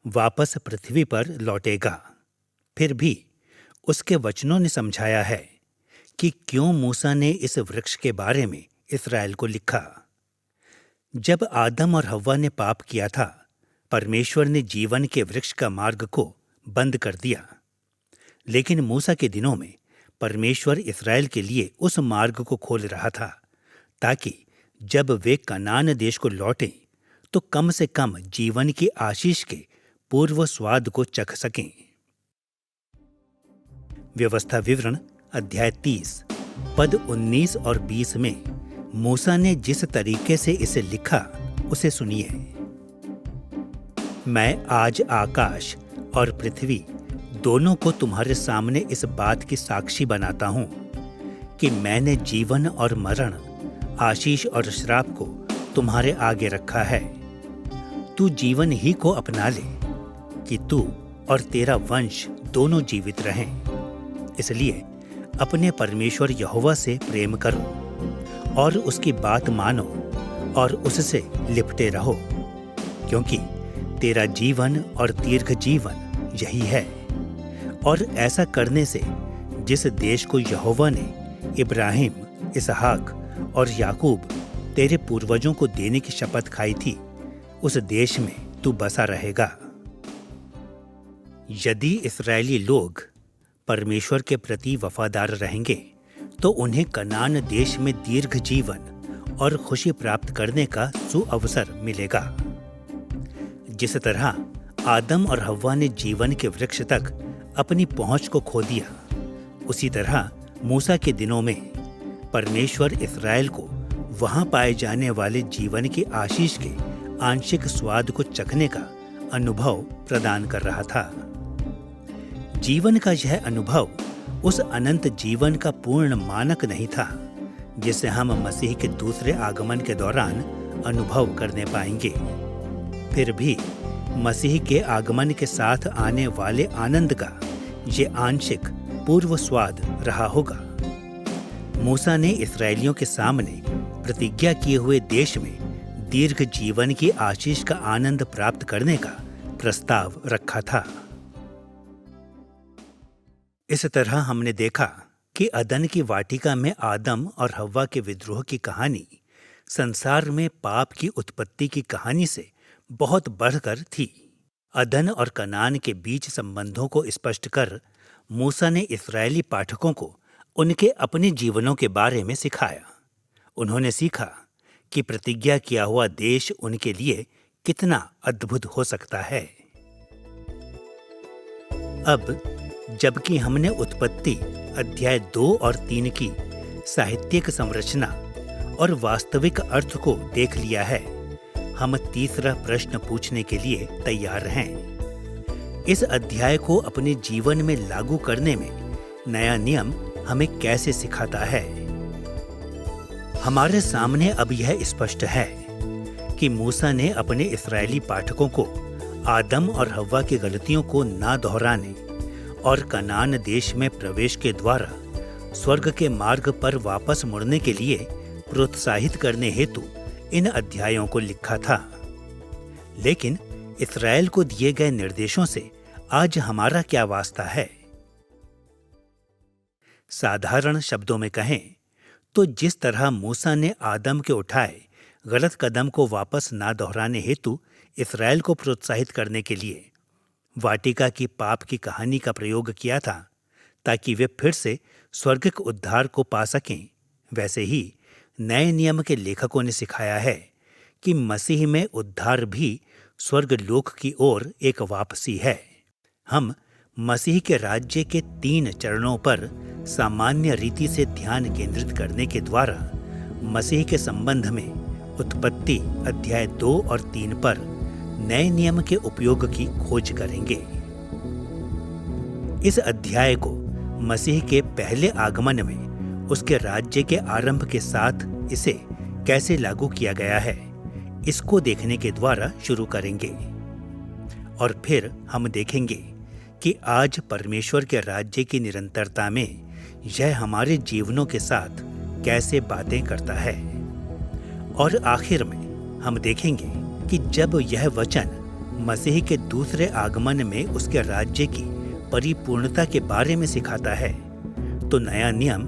वापस पृथ्वी पर लौटेगा। फिर भी उसके वचनों ने समझाया है कि क्यों मूसा ने इस वृक्ष के बारे में इस्राएल को लिखा। जब आदम और हव्वा ने पाप किया था, परमेश्वर ने जीवन के वृक्ष का मार्ग को बंद कर दिया। लेकिन मूसा के दिनों में परमेश्वर इस्राएल के लिए उस मार्ग को खोल रहा था, ताकि जब वे कनान देश को लौटें तो कम से कम जीवन की आशीष के पूर्व स्वाद को चख सकें। व्यवस्था विवरण अध्याय 30 पद 19 और 20 में मूसा ने जिस तरीके से इसे लिखा, उसे सुनिए। मैं आज आकाश और पृथ्वी दोनों को तुम्हारे सामने इस बात की साक्षी बनाता हूं कि मैंने जीवन और मरण, आशीष और श्राप को तुम्हारे आगे रखा है। तू जीवन ही को अपना ले कि तू और तेरा वंश दोनों जीवित रहें। इसलिए अपने परमेश्वर यहोवा से प्रेम करो और उसकी बात मानो और उससे लिपटे रहो, क्योंकि तेरा जीवन और दीर्घ जीवन यही है। और ऐसा करने से जिस देश को यहोवा ने इब्राहिम, इसहाक और याकूब तेरे पूर्वजों को देने की शपथ खाई थी, उस देश में तू बसा रहेगा। यदि इस्राएली लोग परमेश्वर के प्रति वफादार रहेंगे तो उन्हें कनान देश में दीर्घ जीवन और खुशी प्राप्त करने का सुअवसर मिलेगा। जिस तरह आदम और हव्वा ने जीवन के वृक्ष तक अपनी पहुंच को खो दिया, उसी तरह मूसा के दिनों में परमेश्वर इस्राएल को वहां पाए जाने वाले जीवन की आशीष के आंशिक स्वाद को चखने का अनुभव प्रदान कर रहा था। जीवन का यह अनुभव उस अनंत जीवन का पूर्ण मानक नहीं था जिसे हम मसीह के दूसरे आगमन के दौरान अनुभव करने पाएंगे। फिर भी मसीह के आगमन के साथ आने वाले आनंद का ये आंशिक पूर्व स्वाद रहा होगा। मूसा ने इस्राएलियों के सामने प्रतिज्ञा किए हुए देश में दीर्घ जीवन की आशीष का आनंद प्राप्त करने का प्रस्ताव रखा था। इस तरह हमने देखा कि अदन की वाटिका में आदम और हव्वा के विद्रोह की कहानी संसार में पाप की उत्पत्ति की कहानी से बहुत बढ़कर थी। अदन और कनान के बीच संबंधों को स्पष्ट कर मूसा ने इस्राएली पाठकों को उनके अपने जीवनों के बारे में सिखाया। उन्होंने सीखा कि प्रतिज्ञा किया हुआ देश उनके लिए कितना अद्भुत हो सकता है। अब जबकि हमने उत्पत्ति अध्याय 2 और 3 की साहित्यिक संरचना और वास्तविक अर्थ को देख लिया है, हम तीसरा प्रश्न पूछने के लिए तैयार हैं। इस अध्याय को अपने जीवन में लागू करने में नया नियम हमें कैसे सिखाता है? हमारे सामने अब यह स्पष्ट है कि मूसा ने अपने इस्राएली पाठकों को आदम और हव्वा की गलतियों को ना दोहराने और कनान देश में प्रवेश के द्वारा स्वर्ग के मार्ग पर वापस मुड़ने के लिए प्रोत्साहित करने हेतु इन अध्यायों को लिखा था। लेकिन इस्राएल को दिए गए निर्देशों से आज हमारा क्या वास्ता है? साधारण शब्दों में कहें तो जिस तरह मूसा ने आदम के उठाए गलत कदम को वापस ना दोहराने हेतु इस्राएल को प्रोत्साहित करने के लिए वाटिका की पाप की कहानी का प्रयोग किया था ताकि वे फिर से स्वर्गिक उद्धार को पा सकें, वैसे ही नए नियम के लेखकों ने सिखाया है कि मसीह में उद्धार भी स्वर्ग लोक की ओर एक वापसी है। हम मसीह के राज्य के 3 चरणों पर सामान्य रीति से ध्यान केंद्रित करने के द्वारा मसीह के संबंध में उत्पत्ति अध्याय 2 और 3 पर नए नियम के उपयोग की खोज करेंगे। इस अध्याय को मसीह के पहले आगमन में उसके राज्य के आरंभ के साथ इसे कैसे लागू किया गया है, इसको देखने के द्वारा शुरू करेंगे और फिर हम देखेंगे कि आज परमेश्वर के राज्य की निरंतरता में यह हमारे जीवनों के साथ कैसे बातें करता है। और आखिर में हम देखेंगे कि जब यह वचन मसीह के दूसरे आगमन में उसके राज्य की परिपूर्णता के बारे में सिखाता है तो नया नियम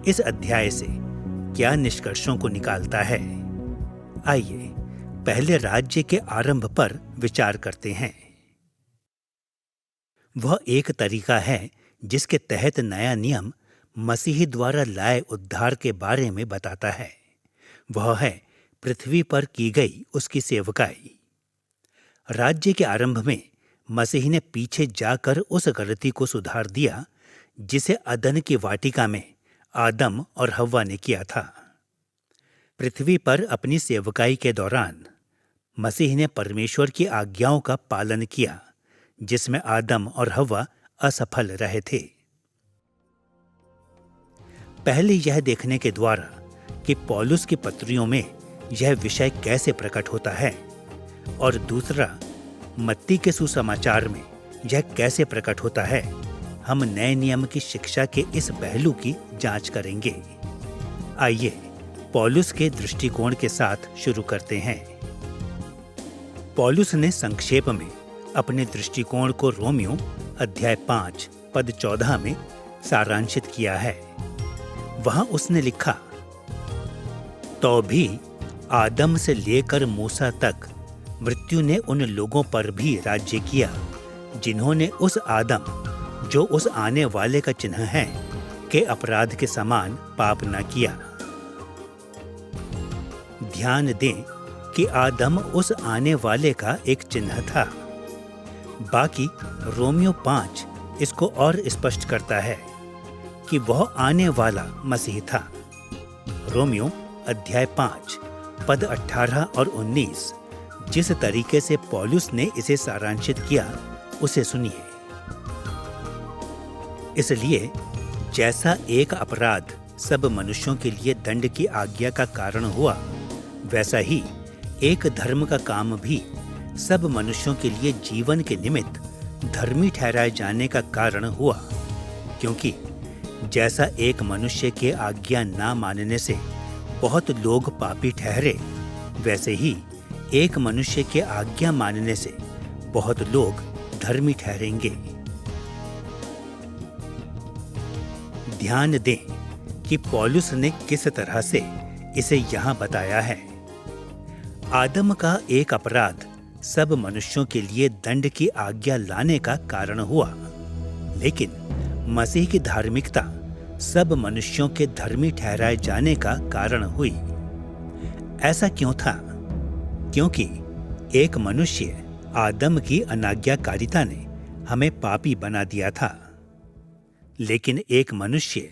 इस अध्याय से क्या निष्कर्षों को निकालता है। आइए पहले राज्य के आरंभ पर विचार करते हैं। वह एक तरीका है जिसके तहत नया नियम मसीह द्वारा लाए उद्धार के बारे में बताता है। वह है पृथ्वी पर की गई उसकी सेवकाई। राज्य के आरंभ में मसीह ने पीछे जाकर उस गलती को सुधार दिया जिसे अदन की वाटिका में आदम और हव्वा ने किया था। पृथ्वी पर अपनी सेवकाई के दौरान मसीह ने परमेश्वर की आज्ञाओं का पालन किया जिसमें आदम और हव्वा असफल रहे थे। पहले यह देखने के द्वारा कि पौलुस की पत्रियों में यह विषय कैसे प्रकट होता है और दूसरा मत्ती के सुसमाचार में यह कैसे प्रकट होता है, हम नए नियम की शिक्षा के इस पहलू की जांच करेंगे। आइए पौलुस के दृष्टिकोण के साथ शुरू करते हैं। पौलुस ने संक्षेप में अपने दृष्टिकोण को रोमियो अध्याय 5 पद 14 में सारांशित किया है। वहां उसने लिखा, तो भी आदम से लेकर मूसा तक मृत्यु ने उन लोगों पर भी राज्य किया जिन्होंने उस आदम जो उस आने वाले का चिन्ह है के अपराध के समान पाप न किया। ध्यान दें कि आदम उस आने वाले का एक चिन्ह था। बाकी रोमियो 5 इसको और स्पष्ट करता है कि वह आने वाला मसीह था। रोमियो अध्याय 5 पद 18 और 19 जिस तरीके से पौलुस ने इसे सारांशित किया उसे सुनिए। इसलिए जैसा एक अपराध सब मनुष्यों के लिए दंड की आज्ञा का कारण हुआ, वैसा ही एक धर्म का काम भी सब मनुष्यों के लिए जीवन के निमित्त धर्मी ठहराए जाने का कारण हुआ, क्योंकि जैसा एक मनुष्य के आज्ञा ना मानने से बहुत लोग पापी ठहरे, वैसे ही एक मनुष्य के आज्ञा मानने से बहुत लोग धर्मी ठहरेंगे। ध्यान दें कि पौलुस ने किस तरह से इसे यहाँ बताया है। आदम का एक अपराध सब मनुष्यों के लिए दंड की आज्ञा लाने का कारण हुआ, लेकिन मसीह की धार्मिकता सब मनुष्यों के धर्मी ठहराए जाने का कारण हुई। ऐसा क्यों था? क्योंकि एक मनुष्य आदम की अनाज्ञाकारिता ने हमें पापी बना दिया था, लेकिन एक मनुष्य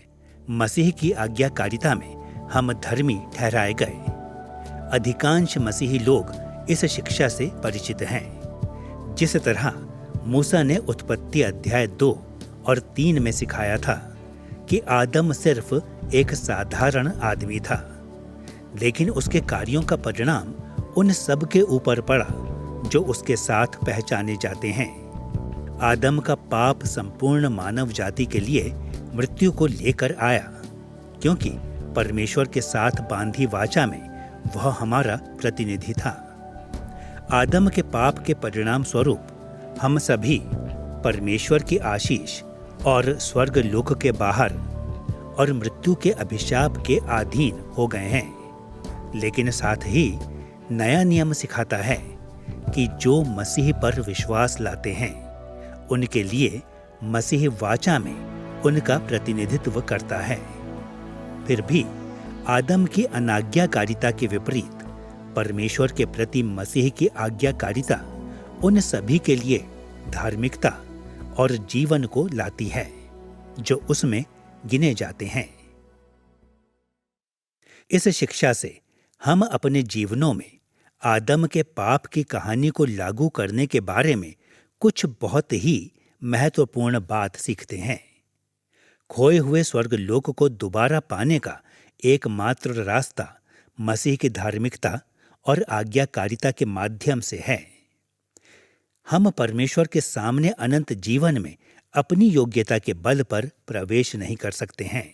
मसीह की आज्ञाकारिता में हम धर्मी ठहराए गए। अधिकांश मसीही लोग इस शिक्षा से परिचित हैं। जिस तरह मूसा ने उत्पत्ति अध्याय 2 और 3 में सिखाया था कि आदम सिर्फ एक साधारण आदमी था, लेकिन उसके कार्यों का परिणाम उन सब के ऊपर पड़ा जो उसके साथ पहचाने जाते हैं। आदम का पाप संपूर्ण मानव जाति के लिए मृत्यु को लेकर आया, क्योंकि परमेश्वर के साथ बांधी वाचा में वह हमारा प्रतिनिधि था। आदम के पाप के परिणाम स्वरूप हम सभी परमेश्वर की आशीष और स्वर्ग लोक के बाहर और मृत्यु के अभिशाप के अधीन हो गए हैं। लेकिन साथ ही नया नियम सिखाता है कि जो मसीह पर विश्वास लाते हैं, उनके लिए मसीह वाचा में उनका प्रतिनिधित्व करता है। फिर भी आदम की अनाज्ञाकारिता के विपरीत परमेश्वर के प्रति मसीह की आज्ञाकारिता उन सभी के लिए धार्मिकता और जीवन को लाती है जो उसमें गिने जाते हैं। इस शिक्षा से हम अपने जीवनों में आदम के पाप की कहानी को लागू करने के बारे में कुछ बहुत ही महत्वपूर्ण बात सीखते हैं। खोए हुए स्वर्ग लोक को दोबारा पाने का एकमात्र रास्ता मसीह की धार्मिकता और आज्ञाकारिता के माध्यम से है। हम परमेश्वर के सामने अनंत जीवन में अपनी योग्यता के बल पर प्रवेश नहीं कर सकते हैं।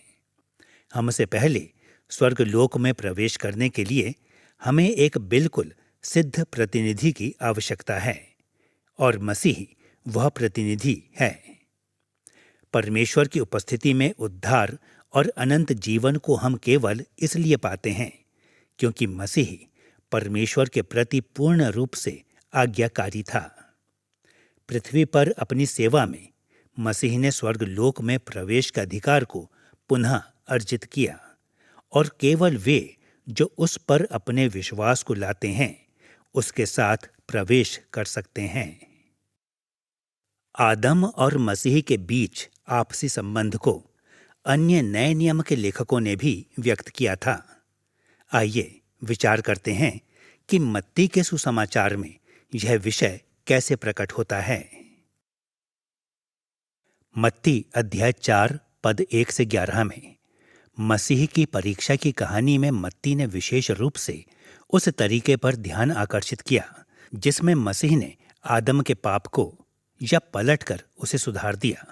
हमसे पहले स्वर्ग लोक में प्रवेश करने के लिए हमें एक बिल्कुल सिद्ध प्रतिनिधि की आवश्यकता है, और मसीह वह प्रतिनिधि है। परमेश्वर की उपस्थिति में उद्धार और अनंत जीवन को हम केवल इसलिए पाते हैं क्योंकि मसीह परमेश्वर के प्रति पूर्ण रूप से आज्ञाकारी था। पृथ्वी पर अपनी सेवा में मसीह ने स्वर्ग लोक में प्रवेश के अधिकार को पुनः अर्जित किया, और केवल वे जो उस पर अपने विश्वास को लाते हैं उसके साथ प्रवेश कर सकते हैं। आदम और मसीह के बीच आपसी संबंध को अन्य नए नियम के लेखकों ने भी व्यक्त किया था। आइए विचार करते हैं कि मत्ती के सुसमाचार में यह विषय कैसे प्रकट होता है। मत्ती अध्याय 4 पद 1 से 11 में मसीह की परीक्षा की कहानी में मत्ती ने विशेष रूप से उस तरीके पर ध्यान आकर्षित किया जिसमें मसीह ने आदम के पाप को या पलटकर उसे सुधार दिया,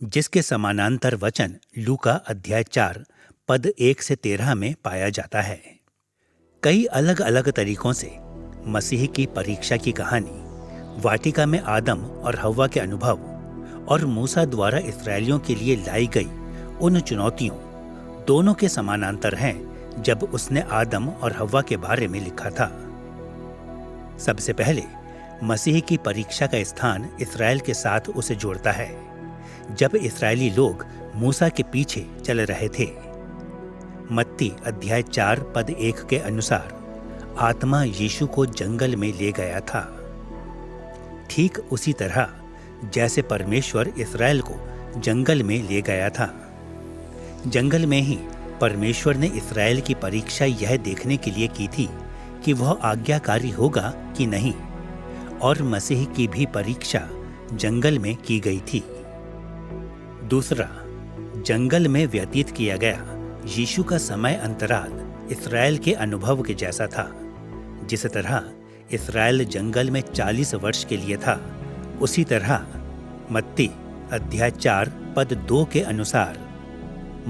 जिसके समानांतर वचन लूका अध्याय 4 पद 1 से 13 में पाया जाता है। कई अलग अलग तरीकों से मसीह की परीक्षा की कहानी वाटिका में आदम और हव्वा के अनुभव और मूसा द्वारा इस्राएलियों के लिए लाई गई उन चुनौतियों दोनों के समानांतर हैं जब उसने आदम और हव्वा के बारे में लिखा था। सबसे पहले मसीह की परीक्षा का स्थान इस्राएल के साथ उसे जोड़ता है, जब इस्राएली लोग मूसा के पीछे चल रहे थे। मत्ती अध्याय 4 पद 1 के अनुसार आत्मा यीशु को जंगल में ले गया था। ठीक उसी तरह जैसे परमेश्वर इस्राएल को जंगल में ले गया था। जंगल में ही परमेश्वर ने इस्राएल की परीक्षा यह देखने के लिए की थी कि वह आज्ञाकारी होगा कि नहीं, और मसीह की भी परीक्षा जंगल में की गई थी। दूसरा, जंगल में व्यतीत किया गया यीशु का समय अंतराल इस्राएल के अनुभव के जैसा था। जिस तरह इसराइल जंगल में 40 वर्ष के लिए था, उसी तरह मत्ती अध्याय 4 पद 2 के अनुसार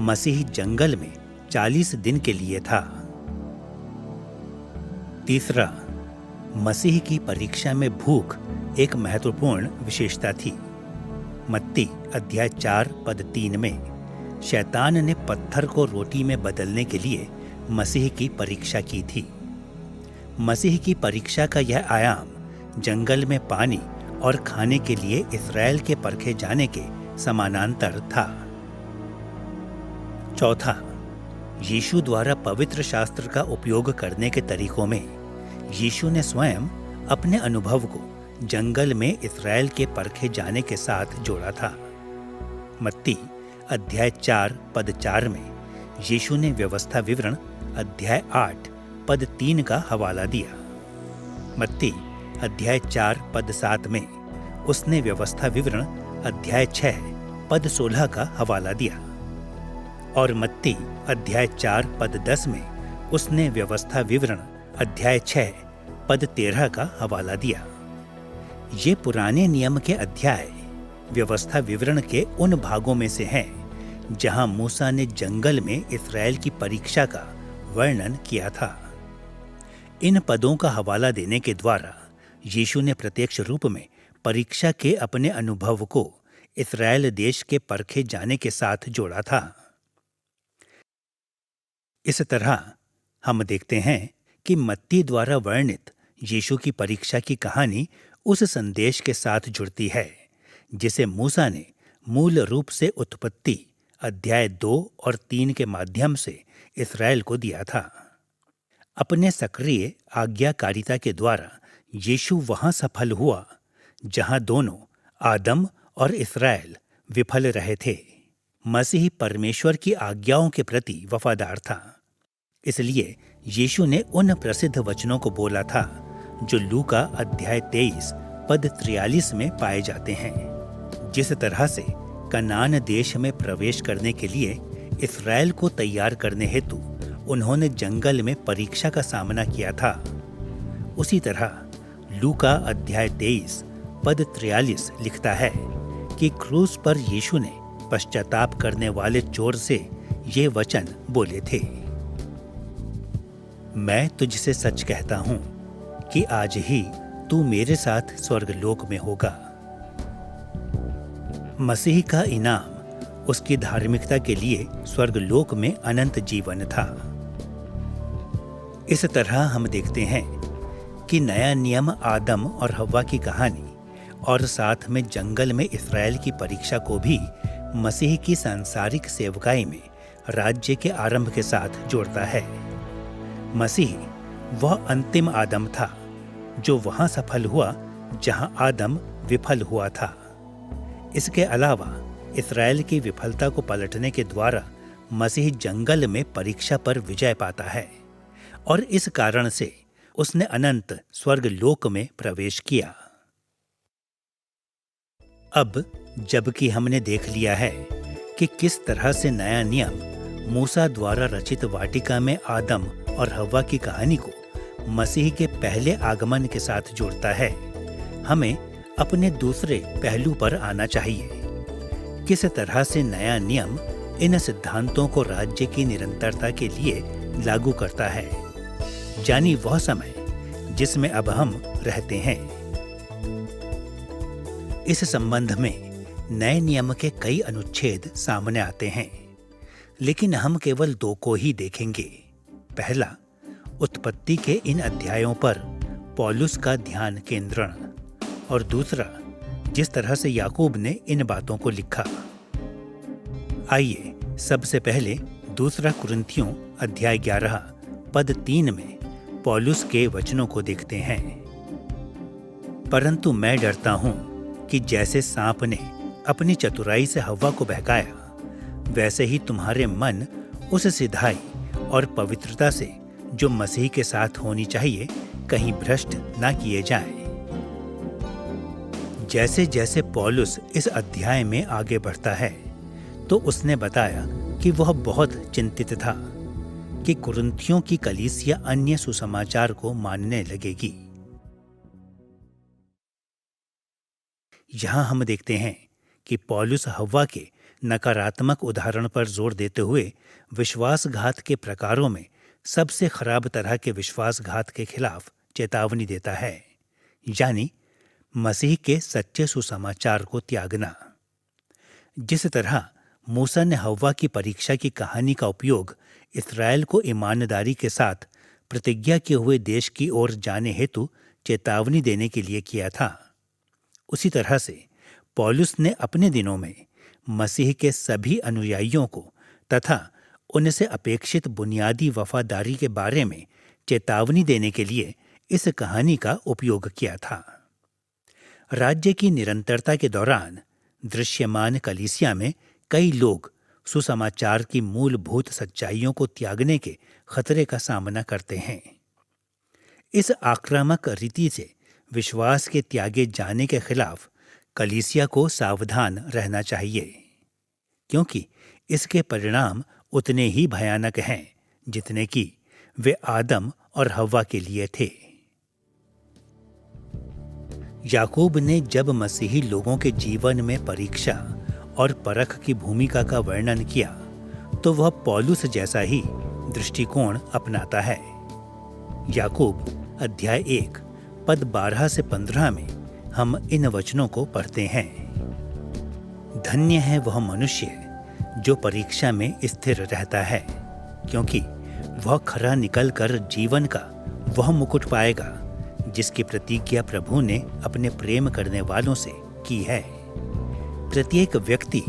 मसीह जंगल में 40 दिन के लिए था। तीसरा, मसीह की परीक्षा में भूख एक महत्वपूर्ण विशेषता थी। मत्ती अध्याय 4 पद 3 में शैतान ने पत्थर को रोटी में बदलने के लिए मसीह की परीक्षा की थी। मसीह की परीक्षा का यह आयाम जंगल में पानी और खाने के लिए इस्राएल के परखे जाने के समानांतर था। चौथा, यीशु द्वारा पवित्र शास्त्र का उपयोग करने के तरीकों में यीशु ने स्वयं अपने अनुभव को जंगल में इस्राएल के परखे जाने के साथ जोड़ा था। मत्ती अध्याय 4 पद 4 में यीशु ने व्यवस्था विवरण अध्याय 8 पद 3 का हवाला दिया। मत्ती अध्याय 4 पद 7 में उसने व्यवस्था विवरण अध्याय 6 पद 16 का हवाला दिया और मत्ती अध्याय 4 पद 10 में उसने व्यवस्था विवरण अध्याय 6 पद 13 का हवाला दिया। ये पुराने नियम के अध्याय व्यवस्था विवरण के उन भागों में से हैं जहां मूसा ने जंगल में इस्राएल की परीक्षा का वर्णन किया था। इन पदों का हवाला देने के द्वारा यीशु ने प्रत्यक्ष रूप में परीक्षा के अपने अनुभव को इस्राएल देश के परखे जाने के साथ जोड़ा था। इस तरह हम देखते हैं कि मत्ती द्वारा वर्णित यीशु की परीक्षा की कहानी उस संदेश के साथ जुड़ती है जिसे मूसा ने मूल रूप से उत्पत्ति अध्याय 2 और 3 के माध्यम से इस्राएल को दिया था। अपने सक्रिय आज्ञाकारिता के द्वारा यीशु वहां सफल हुआ जहां दोनों आदम और इस्राएल विफल रहे थे। मसीह परमेश्वर की आज्ञाओं के प्रति वफादार था। इसलिए यीशु ने उन प्रसिद्ध वचनों को बोला था जो लूका अध्याय 23 पद 43 में पाए जाते हैं। जिस तरह से कनान देश में प्रवेश करने के लिए इस्राएल को तैयार करने हेतु उन्होंने जंगल में परीक्षा का सामना किया था, उसी तरह लूका अध्याय 23 पद 43 लिखता है कि क्रूस पर यीशु ने पश्चाताप करने वाले चोर से ये वचन बोले थे, मैं तुझसे सच कहता हूं कि आज ही तू मेरे साथ स्वर्गलोक में होगा। मसीह का इनाम उसकी धार्मिकता के लिए स्वर्गलोक में अनंत जीवन था। इस तरह हम देखते हैं कि नया नियम आदम और हव्वा की कहानी और साथ में जंगल में इस्राएल की परीक्षा को भी मसीह की सांसारिक सेवकाई में राज्य के आरंभ के साथ जोड़ता है। मसीह वह अंतिम आदम था जो वहां सफल हुआ जहां आदम विफल हुआ था। इसके अलावा इस्राएल की विफलता को पलटने के द्वारा मसीह जंगल में परीक्षा पर विजय पाता है और इस कारण से उसने अनंत स्वर्गलोक में प्रवेश किया। अब जबकि हमने देख लिया है कि किस तरह से नया नियम मूसा द्वारा रचित वाटिका में आदम और हव्वा की कहानी को मसीह के पहले आगमन के साथ जोड़ता है, हमें अपने दूसरे पहलू पर आना चाहिए। किस तरह से नया नियम इन सिद्धांतों को राज्य की निरंतरता के लिए लागू करता है, यानी वह समय जिसमें अब हम रहते हैं। इस संबंध में नए नियम के कई अनुच्छेद सामने आते हैं, लेकिन हम केवल 2 को ही देखेंगे। पहला, उत्पत्ति के इन अध्यायों पर पौलुस का ध्यान केंद्रण, और दूसरा, जिस तरह से याकूब ने इन बातों को लिखा। आइए सबसे पहले दूसरा कुरिन्थियों अध्याय 11 पद 3 में पौलुस के वचनों को देखते हैं। परंतु मैं डरता हूं कि जैसे सांप ने अपनी चतुराई से हव्वा को बहकाया, वैसे ही तुम्हारे मन उस सिधाई और पवित्रता से जो मसीह के साथ होनी चाहिए कहीं भ्रष्ट ना किए जाएं। जैसे जैसे पौलुस इस अध्याय में आगे बढ़ता है तो उसने बताया कि वह बहुत चिंतित था कि कुरिन्थियों की कलीसिया अन्य सुसमाचार को मानने लगेगी। यहाँ हम देखते हैं कि पौलुस हव्वा के नकारात्मक उदाहरण पर जोर देते हुए विश्वासघात के प्रकारों में सबसे खराब तरह के विश्वासघात के खिलाफ चेतावनी देता है, यानी मसीह के सच्चे सुसमाचार को त्यागना। जिस तरह मूसा ने हव्वा की परीक्षा की कहानी का उपयोग इस्राएल को ईमानदारी के साथ प्रतिज्ञा किए हुए देश की ओर जाने हेतु चेतावनी देने के लिए किया था, उसी तरह से पौलुस ने अपने दिनों में मसीह के सभी अनुयायियों को तथा उनसे अपेक्षित बुनियादी वफादारी के बारे में चेतावनी देने के लिए इस कहानी का उपयोग किया था। राज्य की निरंतरता के दौरान दृश्यमान कलीसिया में कई लोग सुसमाचार की मूलभूत सच्चाइयों को त्यागने के खतरे का सामना करते हैं। इस आक्रामक रीति से विश्वास के त्यागे जाने के खिलाफ कलीसिया को सावधान रहना चाहिए, क्योंकि इसके परिणाम उतने ही भयानक हैं जितने कि वे आदम और हव्वा के लिए थे। याकूब ने जब मसीही लोगों के जीवन में परीक्षा और परख की भूमिका का वर्णन किया तो वह पौलुस जैसा ही दृष्टिकोण अपनाता है। याकूब अध्याय 1 पद 12 से 15 में हम इन वचनों को पढ़ते हैं। धन्य है वह मनुष्य जो परीक्षा में स्थिर रहता है, क्योंकि वह खरा निकलकर जीवन का वह मुकुट पाएगा जिसकी प्रतिज्ञा प्रभु ने अपने प्रेम करने वालों से की है। प्रत्येक व्यक्ति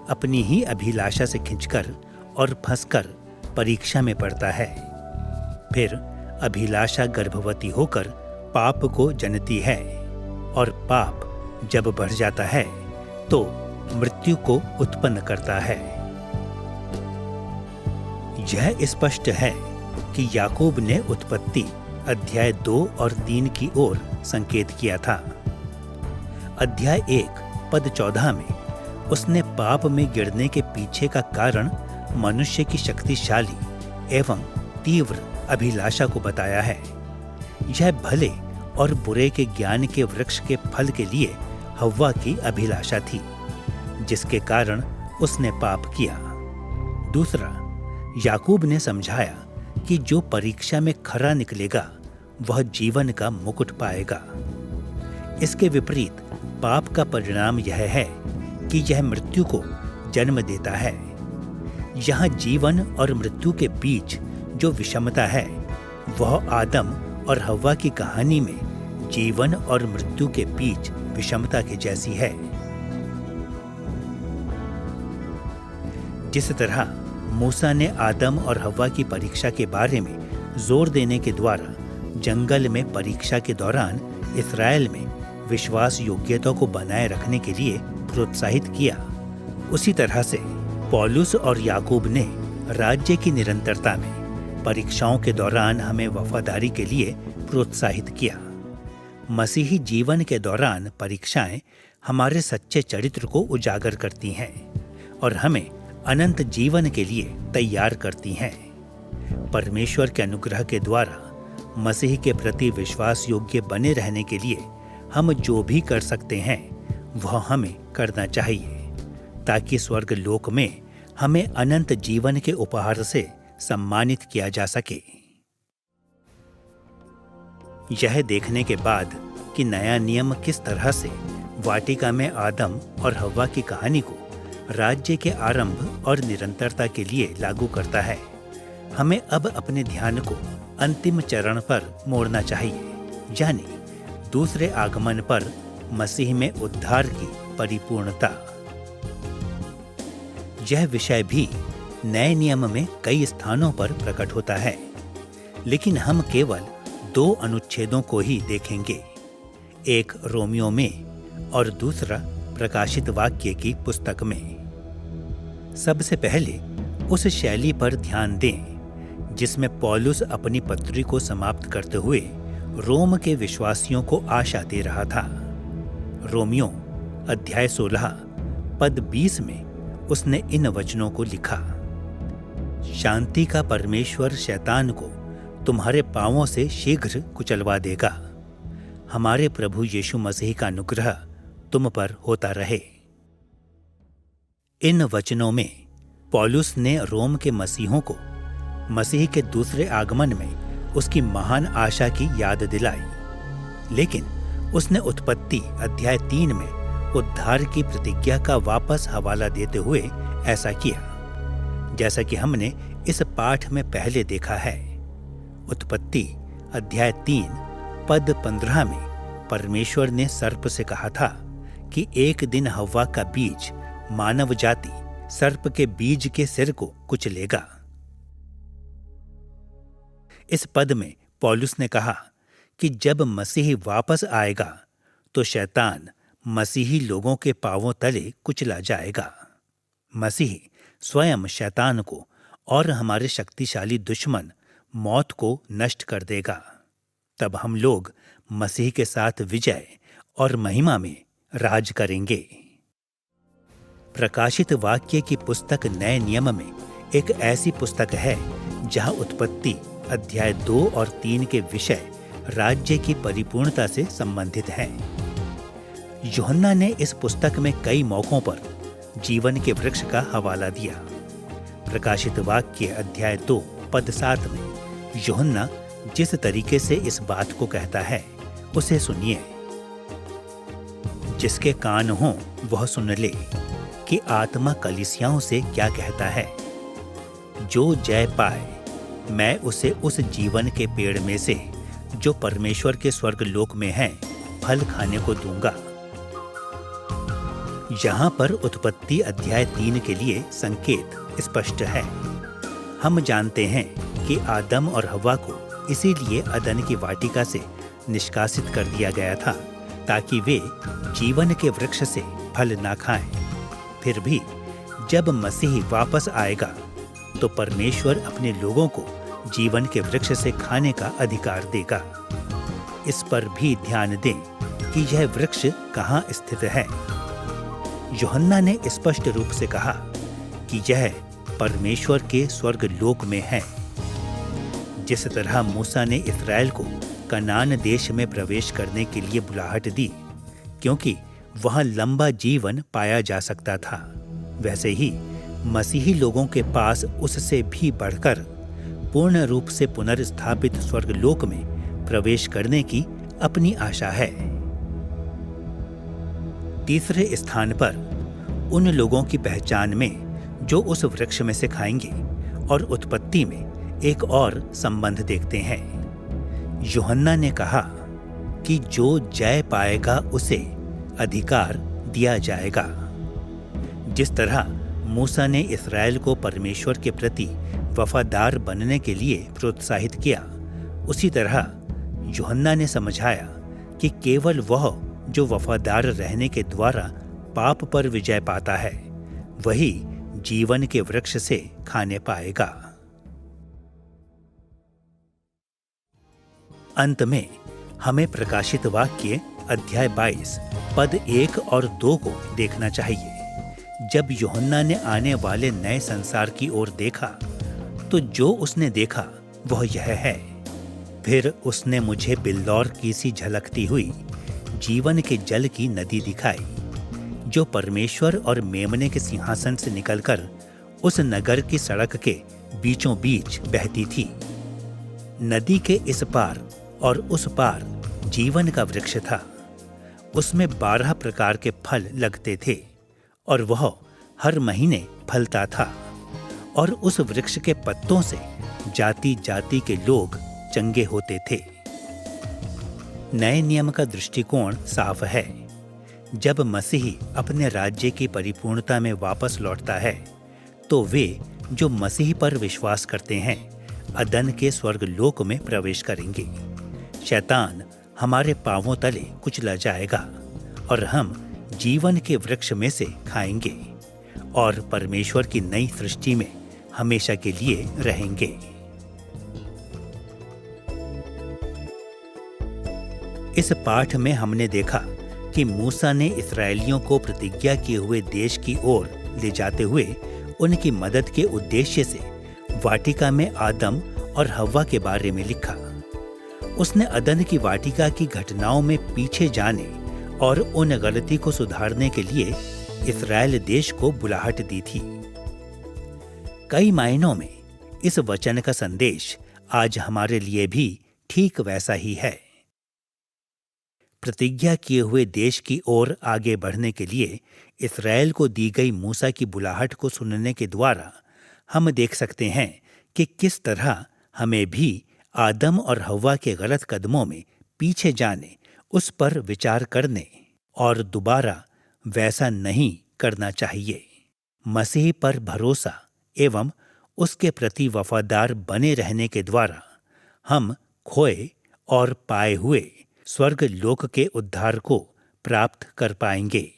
अपनी ही अभिलाषा से खिंचकर और फंसकर परीक्षा में पड़ता है। फिर अभिलाषा गर्भवती होकर पाप को जनती है और पाप जब बढ़ जाता है तो मृत्यु को उत्पन्न करता है। यह स्पष्ट है कि याकूब ने उत्पत्ति अध्याय 2 और 3 की ओर संकेत किया था। अध्याय 1 पद 14 में उसने पाप में गिरने के पीछे का कारण मनुष्य की शक्तिशाली एवं तीव्र अभिलाषा को बताया है। यह भले और बुरे के ज्ञान के वृक्ष के फल के लिए हव्वा की अभिलाषा थी, जिसके कारण उसने पाप किया। दूसरा, याकूब ने समझाया कि जो परीक्षा में खरा निकलेगा वह जीवन का मुकुट पाएगा। इसके विपरीत पाप का परिणाम यह है कि यह मृत्यु को जन्म देता है। यहाँ जीवन और मृत्यु के बीच जो विषमता है वह आदम और हव्वा की कहानी में जीवन और मृत्यु के बीच विषमता के जैसी है। जिस तरह मूसा ने आदम और हव्वा की परीक्षा के बारे में जोर देने के द्वारा जंगल में परीक्षा के दौरान इस्राएल में विश्वास योग्यता को बनाए रखने के लिए प्रोत्साहित किया, उसी तरह से पौलुस और याकूब ने राज्य की निरंतरता में परीक्षाओं के दौरान हमें वफादारी के लिए प्रोत्साहित किया। मसीही जीवन के दौरान परीक्षाएं हमारे सच्चे चरित्र को उजागर करती हैं और हमें अनंत जीवन के लिए तैयार करती हैं। परमेश्वर के अनुग्रह के द्वारा मसीह के प्रति विश्वास योग्य बने रहने के लिए हम जो भी कर सकते हैं वह हमें करना चाहिए, ताकि स्वर्ग लोक में हमें अनंत जीवन के उपहार से सम्मानित किया जा सके। यह देखने के बाद कि नया नियम किस तरह से वाटिका में आदम और हव्वा की कहानी को राज्य के आरंभ और निरंतरता के लिए लागू करता है, हमें अब अपने ध्यान को अंतिम चरण पर मोड़ना चाहिए, यानी दूसरे आगमन पर मसीह में उद्धार की परिपूर्णता। यह विषय भी नए नियम में कई स्थानों पर प्रकट होता है, लेकिन हम केवल 2 अनुच्छेदों को ही देखेंगे, एक रोमियो में और दूसरा प्रकाशित वाक्य की पुस्तक में। सबसे पहले उस शैली पर ध्यान दें जिसमें पौलुस अपनी पत्री को समाप्त करते हुए रोम के विश्वासियों को आशा दे रहा था। रोमियो अध्याय 16 पद 20 में उसने इन वचनों को लिखा, शांति का परमेश्वर शैतान को तुम्हारे पांवों से शीघ्र कुचलवा देगा। हमारे प्रभु यीशु मसीह का अनुग्रह तुम पर होता रहे। इन वचनों में पौलुस ने रोम के मसीहों को मसीह के दूसरे आगमन में उसकी महान आशा की याद दिलाई, लेकिन उसने उत्पत्ति अध्याय 3 में उद्धार की प्रतिज्ञा का वापस हवाला देते हुए ऐसा किया, जैसा कि हमने इस पाठ में पहले देखा है। उत्पत्ति अध्याय 3 पद 15 में परमेश्वर ने सर्प से कहा था कि एक दिन हव्वा का बीज मानव जाति सर्प के बीज के सिर को कुचलेगा। इस पद में पौलुस ने कहा कि जब मसीह वापस आएगा तो शैतान मसीही लोगों के पांवों तले कुचला जाएगा। मसीह स्वयं शैतान को और हमारे शक्तिशाली दुश्मन मौत को नष्ट कर देगा। तब हम लोग मसीह के साथ विजय और महिमा में राज करेंगे। प्रकाशित वाक्य की पुस्तक नए नियम में एक ऐसी पुस्तक है जहां उत्पत्ति अध्याय 2 और 3 के विषय राज्य की परिपूर्णता से संबंधित हैं। यूहन्ना ने इस पुस्तक में कई मौकों पर जीवन के वृक्ष का हवाला दिया। प्रकाशित वाक्य अध्याय 2 पद 7 में यूहन्ना जिस तरीके से इस बात को कहता है उसे सुनिए। जिसके कान हों वह सुन ले कि आत्मा कलीसियाओं से क्या कहता है। जो जय पाए मैं उसे उस जीवन के पेड़ में से जो परमेश्वर के स्वर्ग लोक में है फल खाने को दूंगा। यहाँ पर उत्पत्ति अध्याय 3 के लिए संकेत स्पष्ट है। हम जानते हैं कि आदम और हव्वा को इसीलिए अदन की वाटिका से निष्कासित कर दिया गया था ताकि वे जीवन के वृक्ष से फल ना खाएं। फिर भी जब मसीह वापस आएगा तो परमेश्वर अपने लोगों को जीवन के वृक्ष से खाने का अधिकार देगा। इस पर भी ध्यान दें कि यह वृक्ष कहाँ स्थित है। यूहन्ना ने स्पष्ट रूप से कहा कि यह परमेश्वर के स्वर्ग लोक में है। जिस तरह मूसा ने इस्राएल को कनान देश में प्रवेश करने के लिए बुलाहट दी क्योंकि वहां लंबा जीवन पाया जा सकता था, वैसे ही मसीही लोगों के पास उससे भी बढ़कर पूर्ण रूप से पुनर्स्थापित स्वर्ग लोक में प्रवेश करने की अपनी आशा है। तीसरे स्थान पर उन लोगों की पहचान में जो उस वृक्ष में से खाएंगे और उत्पत्ति में एक और संबंध देखते हैं। यूहन्ना ने कहा कि जो जय पाएगा उसे अधिकार दिया जाएगा। जिस तरह मूसा ने इस्राएल को परमेश्वर के प्रति वफादार बनने के लिए प्रोत्साहित किया, उसी तरह यूहन्ना ने समझाया कि केवल वह जो वफादार रहने के द्वारा पाप पर विजय पाता है वही जीवन के वृक्ष से खाने पाएगा। अंत में हमें प्रकाशित वाक्य अध्याय 22 पद 1 और 2 को देखना चाहिए। जब यूहन्ना ने आने वाले नए संसार की ओर देखा तो जो उसने देखा वह यह है। फिर उसने मुझे बिल्लौर की सी झलकती हुई जीवन के जल की नदी दिखाई जो परमेश्वर और मेमने के सिंहासन से निकलकर उस नगर की सड़क के बीचों बीच बहती थी। नदी के इस पार और उस पार जीवन का वृक्ष था। उसमें 12 प्रकार के फल लगते थे और वह हर महीने फलता था और उस वृक्ष के पत्तों से जाति जाति के लोग चंगे होते थे। नए नियम का दृष्टिकोण साफ है। जब मसीह अपने राज्य की परिपूर्णता में वापस लौटता है तो वे जो मसीह पर विश्वास करते हैं अदन के स्वर्ग लोक में प्रवेश करेंगे। शैतान हमारे पांवों तले कुचला जाएगा और हम जीवन के वृक्ष में से खाएंगे और परमेश्वर की नई सृष्टि में हमेशा के लिए रहेंगे। इस पाठ में हमने देखा कि मूसा ने इस्राएलियों को प्रतिज्ञा किए हुए देश की ओर ले जाते हुए उनकी मदद के उद्देश्य से वाटिका में आदम और हव्वा के बारे में लिखा। उसने अदन की वाटिका की घटनाओं में पीछे जाने और उन गलती को सुधारने के लिए इस्राएल देश को बुलाहट दी थी। कई मायनों में इस वचन का संदेश आज हमारे लिए भी ठीक वैसा ही है। प्रतिज्ञा किए हुए देश की ओर आगे बढ़ने के लिए इस्राएल को दी गई मूसा की बुलाहट को सुनने के द्वारा हम देख सकते हैं कि किस तरह हमें भी आदम और हव्वा के गलत कदमों में पीछे जाने, उस पर विचार करने और दोबारा वैसा नहीं करना चाहिए। मसीह पर भरोसा एवं उसके प्रति वफादार बने रहने के द्वारा हम खोए और पाए हुए स्वर्ग लोक के उद्धार को प्राप्त कर पाएंगे।